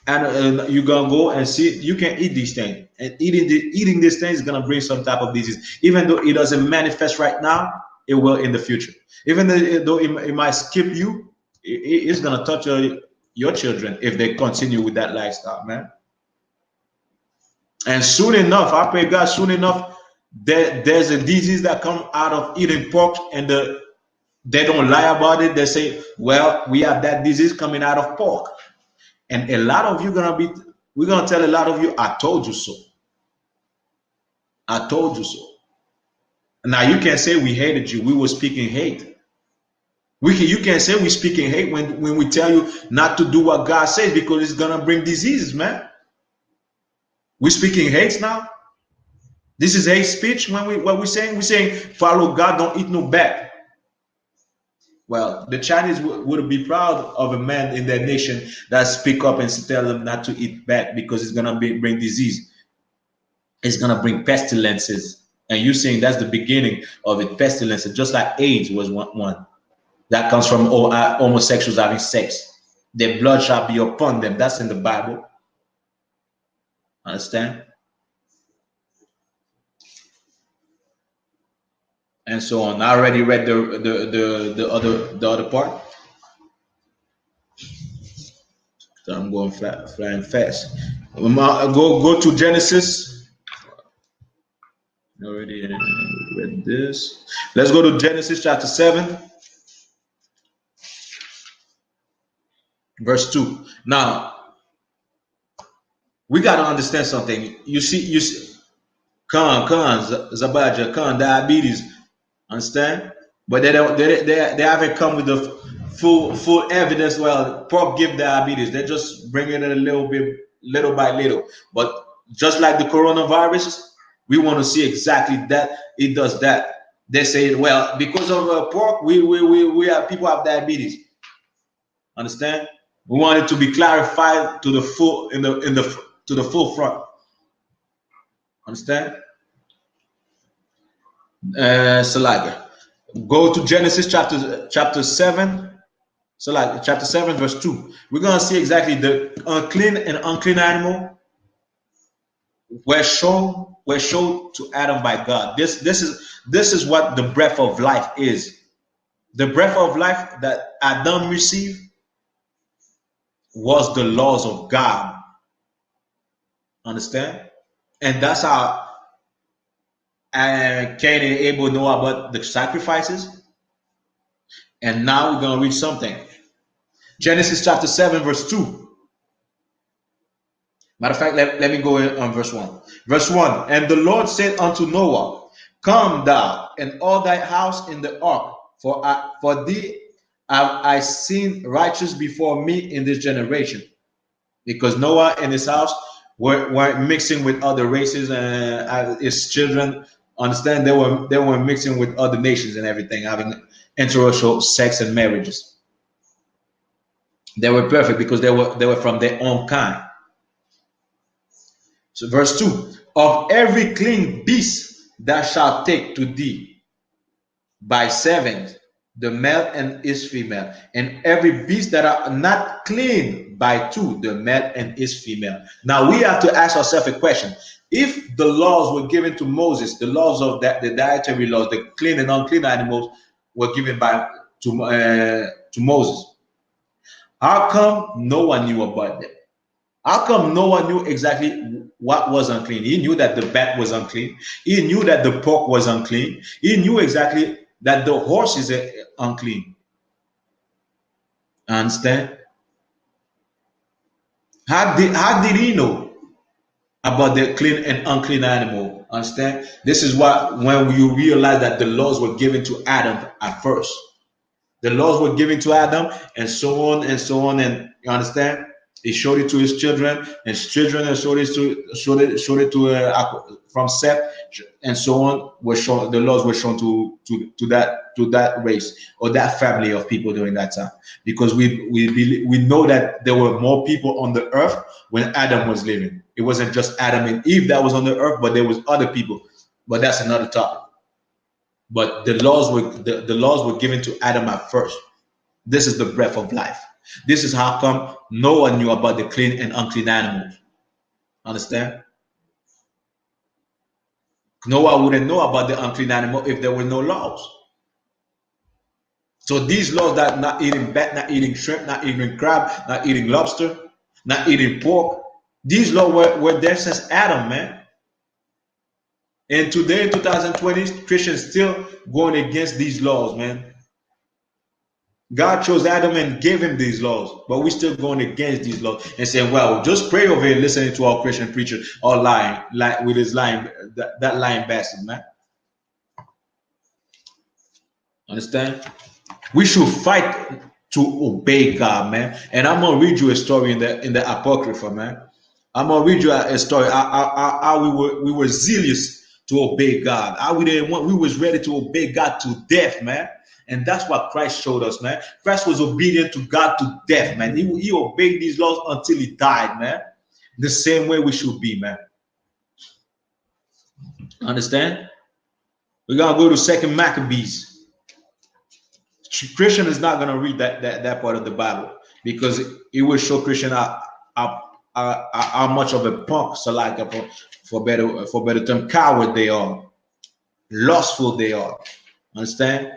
and you're gonna go and see. You can eat these things, and eating these things is gonna bring some type of disease. Even though it doesn't manifest right now, it will in the future. Even though it might skip you, it's gonna touch your children if they continue with that lifestyle, man. And soon enough, I pray God, soon enough, there's a disease that come out of eating pork, and they don't lie about it. They say, well, we have that disease coming out of pork. And a lot of you we're gonna tell a lot of you, I told you so. I told you so. Now you can't say we hated you. We were speaking hate. You can't say we speaking hate when we tell you not to do what God says, because it's gonna bring diseases, man. We speaking hate now. This is hate speech. What we're saying, follow God, don't eat no bat. Well, the Chinese would be proud of a man in their nation that speak up and tell them not to eat bat, because it's gonna bring disease. It's gonna bring pestilences, and you saying that's the beginning of it, pestilences, just like AIDS was one that comes from homosexuals having sex. Their blood shall be upon them. That's in the Bible. Understand? And so on. I already read the other part. So I'm going flying fast. Go to Genesis. Already read this. Let's go to Genesis chapter 7, verse 2. Now, we got to understand something. You see, Zabaja, diabetes, understand? But they haven't come with the full evidence. Well, pork give diabetes. They just bring it a little bit, little by little. But just like the coronavirus, we want to see exactly that it does that. They say, well, because of pork, we have people have diabetes. Understand? We want it to be clarified to the full to the full front. Understand? So like, go to Genesis chapter 7. So like chapter 7, verse 2. We're gonna see exactly the unclean and unclean animal were shown to Adam by God. This is what the breath of life is. The breath of life that Adam received was the laws of God. Understand? And that's how Cain and Abel know about the sacrifices. And now we're going to read something. Genesis chapter 7, verse 2. Matter of fact, let me go on verse 1. Verse 1. And the Lord said unto Noah, come thou and all thy house in the ark, for thee have I seen righteous before me in this generation. Because Noah and his house weren't mixing with other races, and his children, understand, they were mixing with other nations and everything, having interracial sex and marriages. They were perfect because they were from their own kind. So verse 2, of every clean beast thou shalt take to thee by sevens, the male and his female, and every beast that are not clean by two, the male and his female. Now we have to ask ourselves a question. If the laws were given to Moses, the laws of the dietary laws, the clean and unclean animals were given to Moses, how come no one knew about them? How come no one knew exactly what was unclean? He knew that the bat was unclean. He knew that the pork was unclean. He knew exactly that the horse is unclean. Understand? How did he know about the clean and unclean animal? Understand? This is when you realize that the laws were given to Adam at first. The laws were given to Adam, and so on and so on. And you understand? He showed it to his children, and his children showed it to from Seth, and so on. The laws were shown to that race or that family of people during that time, because we know that there were more people on the earth when Adam was living. It wasn't just Adam and Eve that was on the earth, but there was other people. But that's another topic. But the laws were given to Adam at first. This is the breath of life. This is how come no one knew about the clean and unclean animals. Understand? Noah wouldn't know about the unclean animal if there were no laws. So these laws, that not eating bat, not eating shrimp, not eating crab, not eating lobster, not eating pork, these laws were there since Adam, man. And today, 2020, Christians still going against these laws, man. God chose Adam and gave him these laws, but we still going against these laws and saying, "Well, just pray over here, listening to our Christian preacher, or lying, like with his lying, that lying bastard, man." Understand? We should fight to obey God, man. And I'm gonna read you a story in the Apocrypha, man. I'm gonna read you a story how we were zealous to obey God. How we didn't want, we was ready to obey God to death, man. And that's what Christ showed us, man. Christ was obedient to God to death, man. He obeyed these laws until he died, man. The same way we should be, man. Understand? We're gonna go to Second Maccabees. Christian is not gonna read that part of the Bible because it will show Christian how much of a punk, so like for better term, coward they are, lustful they are. Understand?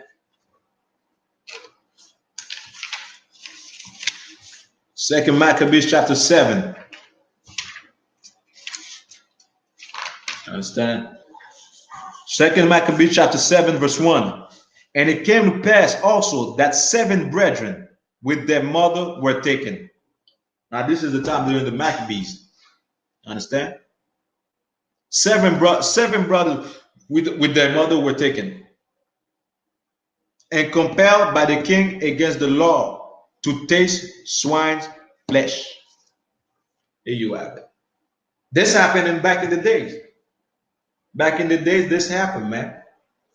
Second Maccabees chapter 7. Understand? Second Maccabees chapter 7 verse 1. And it came to pass also that 7 brethren with their mother were taken. Now this is the time during the Maccabees. Understand? Seven brothers with their mother were taken and compelled by the king against the law to taste swine's flesh. Here you have it. This happened back in the days. Back in the days, this happened, man,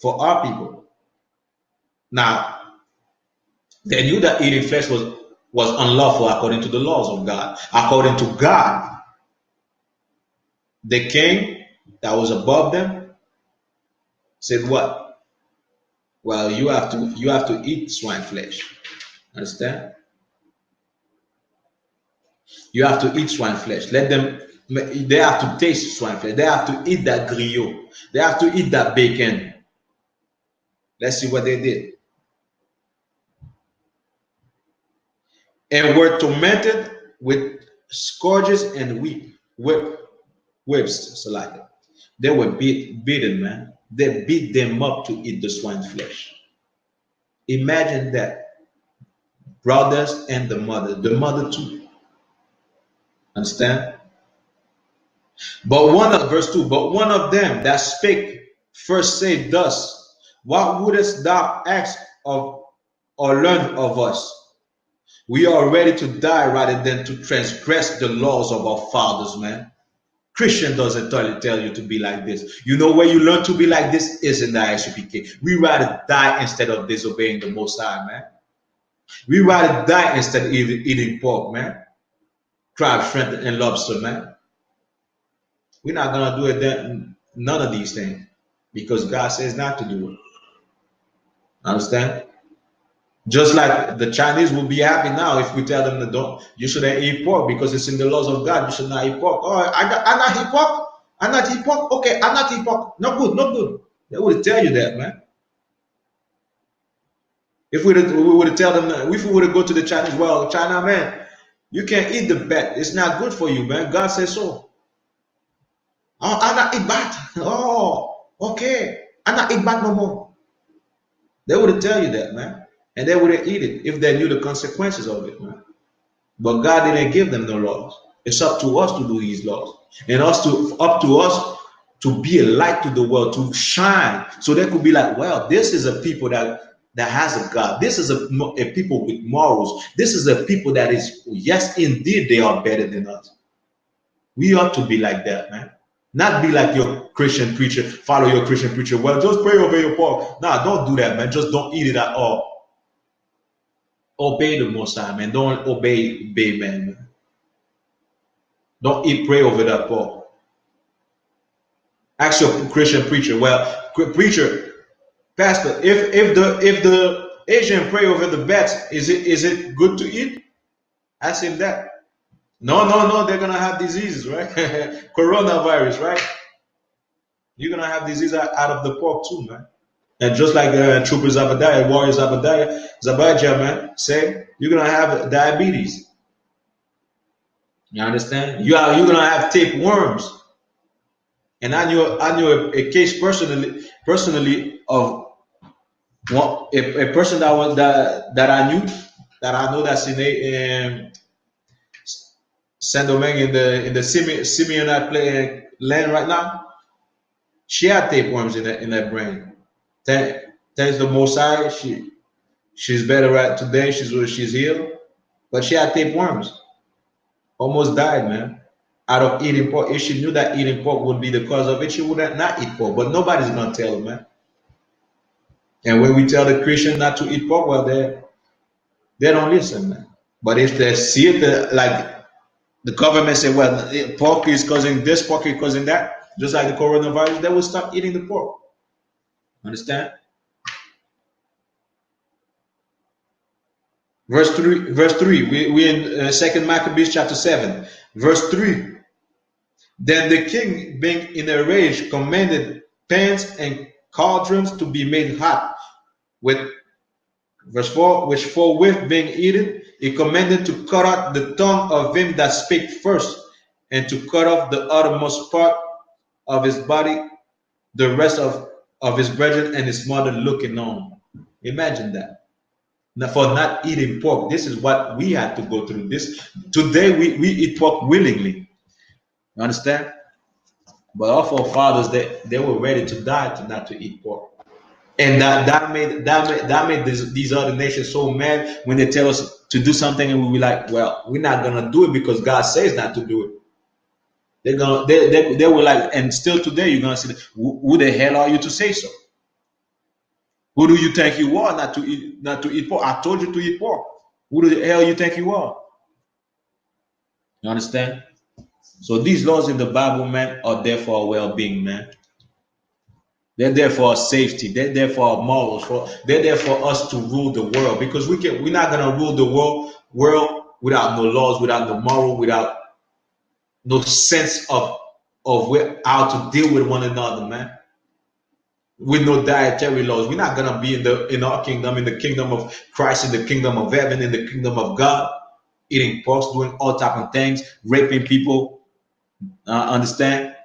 for our people. Now, they knew that eating flesh was unlawful according to the laws of God. According to God, the king that was above them said what? Well, you have to eat swine flesh. Understand? You have to eat swine flesh. They have to taste swine flesh. They have to eat that griot. They have to eat that bacon. Let's see what they did. And were tormented with scourges and whips. So like they were beaten, man. They beat them up to eat the swine flesh. Imagine that. Brothers and the mother too. Understand? But verse 2, but one of them that spake first said thus, what wouldest thou ask of or learn of us? We are ready to die rather than to transgress the laws of our fathers, man. Christian doesn't tell you to be like this. You know where you learn to be like this is in the ISUPK. We rather die instead of disobeying the Most High, man. We rather die instead of eating pork, man. Crab, shrimp, and lobster, man. We're not gonna do it then, none of these things, because God says not to do it. Understand? Just like the Chinese will be happy now if we tell them that you shouldn't eat pork because it's in the laws of God. You should not eat pork. Oh, I not eat pork. I not eat pork. Okay, I not eat pork. Not good, not good. They would tell you that, man. If we would tell them that, if we would go to the Chinese, well, China, man, you can't eat the bat. It's not good for you, man. God says so. Oh, I not eat bat. Oh, okay. I not eat bat no more. They would tell you that, man. And they wouldn't eat it if they knew the consequences of it, man. But God didn't give them no laws. It's up to us to do these laws. And up to us to be a light to the world, to shine. So they could be like, well, this is a people that has a God. This is a people with morals. This is a people that is, yes, indeed, they are better than us. We ought to be like that, man. Not be like your Christian preacher, follow your Christian preacher. Well, just pray over your pork. Nah, don't do that, man. Just don't eat it at all. Obey the Most High, man. Don't obey man. Don't pray over that pork. Ask your Christian preacher. Well, preacher, pastor, if the Asian pray over the bats, is it good to eat? Ask him that. No, they're gonna have diseases, right? Coronavirus, right? You're gonna have disease out of the pork too, man. And just like Trooper Zabadiah, Warrior Zabadiah, man, say you're gonna have diabetes. You understand? You're gonna have tapeworms. And I knew a case personally of one a person that I knew that I know that's in Saint Domingue in the Simeonite land right now. She had tapeworms in her brain. Thanks to Most High, she's better at today. She's healed, but she had tapeworms. Almost died, man. Out of eating pork. If she knew that eating pork would be the cause of it, she would not eat pork. But nobody's gonna tell her, man. And when we tell the Christian not to eat pork, well, they don't listen, man. But if they see it, like the government say, well, pork is causing this, pork is causing that, just like the coronavirus, they will stop eating the pork. Understand? Verse 3. We in Second Maccabees chapter 7, verse 3. Then the king, being in a rage, commanded pans and cauldrons to be made hot with verse 4, which forthwith being eaten, he commanded to cut out the tongue of him that spake first, and to cut off the uttermost part of his body, the rest of his brethren and his mother looking on. Imagine that. Now, for not eating pork, this is what we had to go through. This today we eat pork willingly. You understand? But our forefathers, they were ready to die to not to eat pork. And that made these other nations so mad when they tell us to do something and we be like, well, we're not gonna do it because God says not to do it. They were like, and still today you're gonna see who the hell are you to say so? Who do you think you are not to eat pork? I told you to eat pork. Who the hell you think you are? You understand? So these laws in the Bible, man, are there for our well-being, man. They're there for our safety. They're there for our morals. They're there for us to rule the world because we're not gonna rule the world without no laws, without no moral, without no sense of how to deal with one another, man. With no dietary laws, we're not gonna be in our kingdom, in the kingdom of Christ, in the kingdom of heaven, in the kingdom of God, eating pork, doing all type of things, raping people. Understand?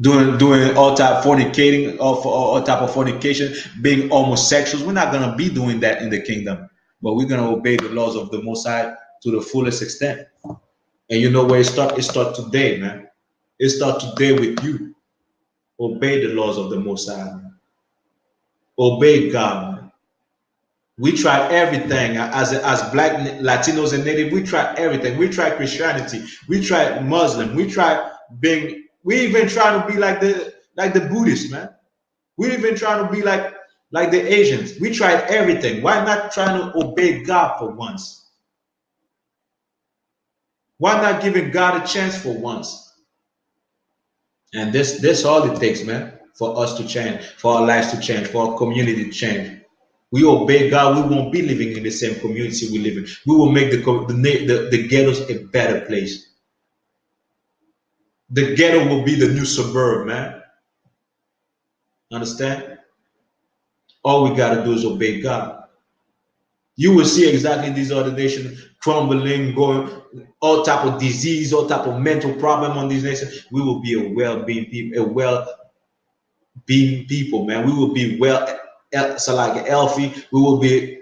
Doing all type fornicating, all type of fornication, being homosexuals. We're not gonna be doing that in the kingdom, but we're gonna obey the laws of the Most High to the fullest extent. And you know where it starts? It starts today, man. It starts today with you. Obey the laws of the Most High, man. Obey God, man. We tried everything as Black Latinos and Native. We tried everything. We tried Christianity. We tried Muslim. We tried being. We even try to be like the Buddhists, man. We even try to be like the Asians. We tried everything. Why not trying to obey God for once? Why not giving God a chance for once? And this all it takes, man, for us to change, for our lives to change, for our community to change. We obey God, we won't be living in the same community we live in. We will make the ghettos a better place. The ghetto will be the new suburb, man. Understand? All we gotta do is obey God. You will see exactly these other nations crumbling, going all type of disease, all type of mental problem on these nations. We will be a well-being people, man. We will be so like healthy. We will be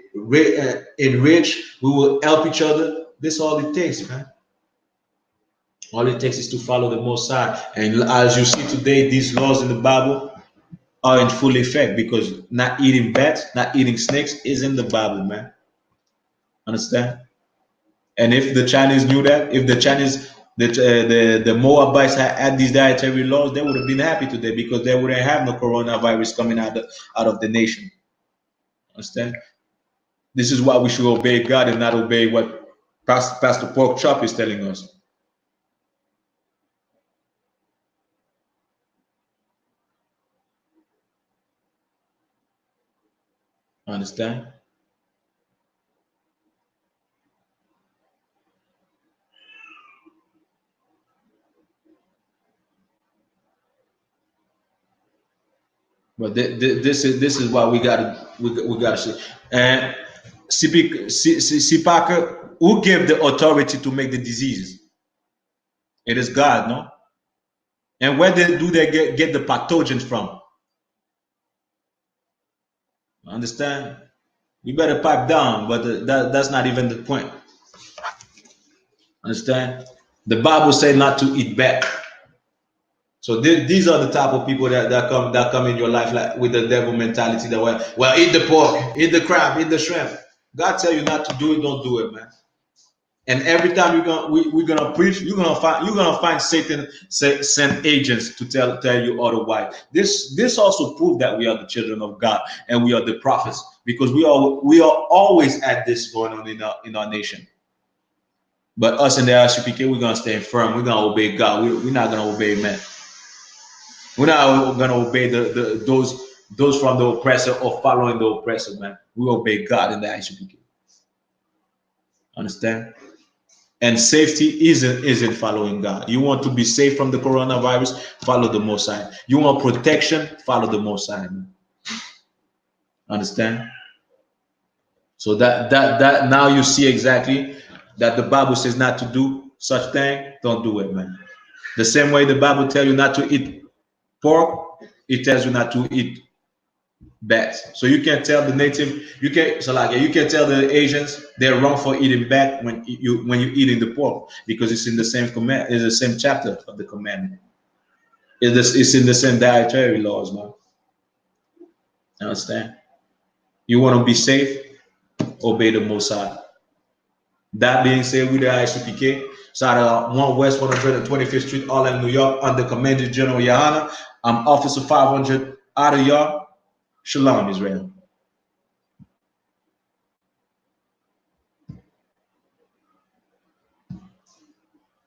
enriched. We will help each other. This all it takes, man. All it takes is to follow the Most High. And as you see today, these laws in the Bible are in full effect because not eating bats, not eating snakes is in the Bible, man. Understand? And if the Chinese knew that, if the Chinese, the Moabites had these dietary laws, they would have been happy today because they wouldn't have no coronavirus coming out of the nation. Understand? This is why we should obey God and not obey what Pastor Pork Chop is telling us. Understand? But this is why we gotta see. And Sipaka, who gave the authority to make the diseases? It is God, no? And where do they get the pathogens from? Understand? You better pipe down, but that's not even the point. Understand? The Bible say not to eat back. So these are the type of people that come in your life like with the devil mentality that well eat the pork, eat the crab, eat the shrimp. God tell you not to do it, don't do it, man. And every time we're gonna preach, you're gonna find Satan send agents to tell you otherwise. This also proves that we are the children of God and we are the prophets because we are always at this going on in our nation. But us in the RCPK, we're gonna stay firm. We're gonna obey God. We're not gonna obey men. We're not gonna obey those from the oppressor or following the oppressor, man. We obey God in the ICPK. Understand? And safety isn't following God. You want to be safe from the coronavirus, follow the Most High. You want protection, follow the Most High. Man. Understand? So that now you see exactly that the Bible says not to do such thing. Don't do it, man. The same way the Bible tells you not to eat pork, it tells you not to eat bats. So you can tell the native, you can tell the Asians they're wrong for eating bat when you're eating the pork because it's in the same command, it's the same chapter of the commandment. It's in the same dietary laws, man. Understand? You want to be safe, obey the Most High. That being said, we the ICPK, side of 1 West 125th Street, Harlem, New York, under Commander General Yahana. I'm Officer 500 out of y'all. Shalom, Israel.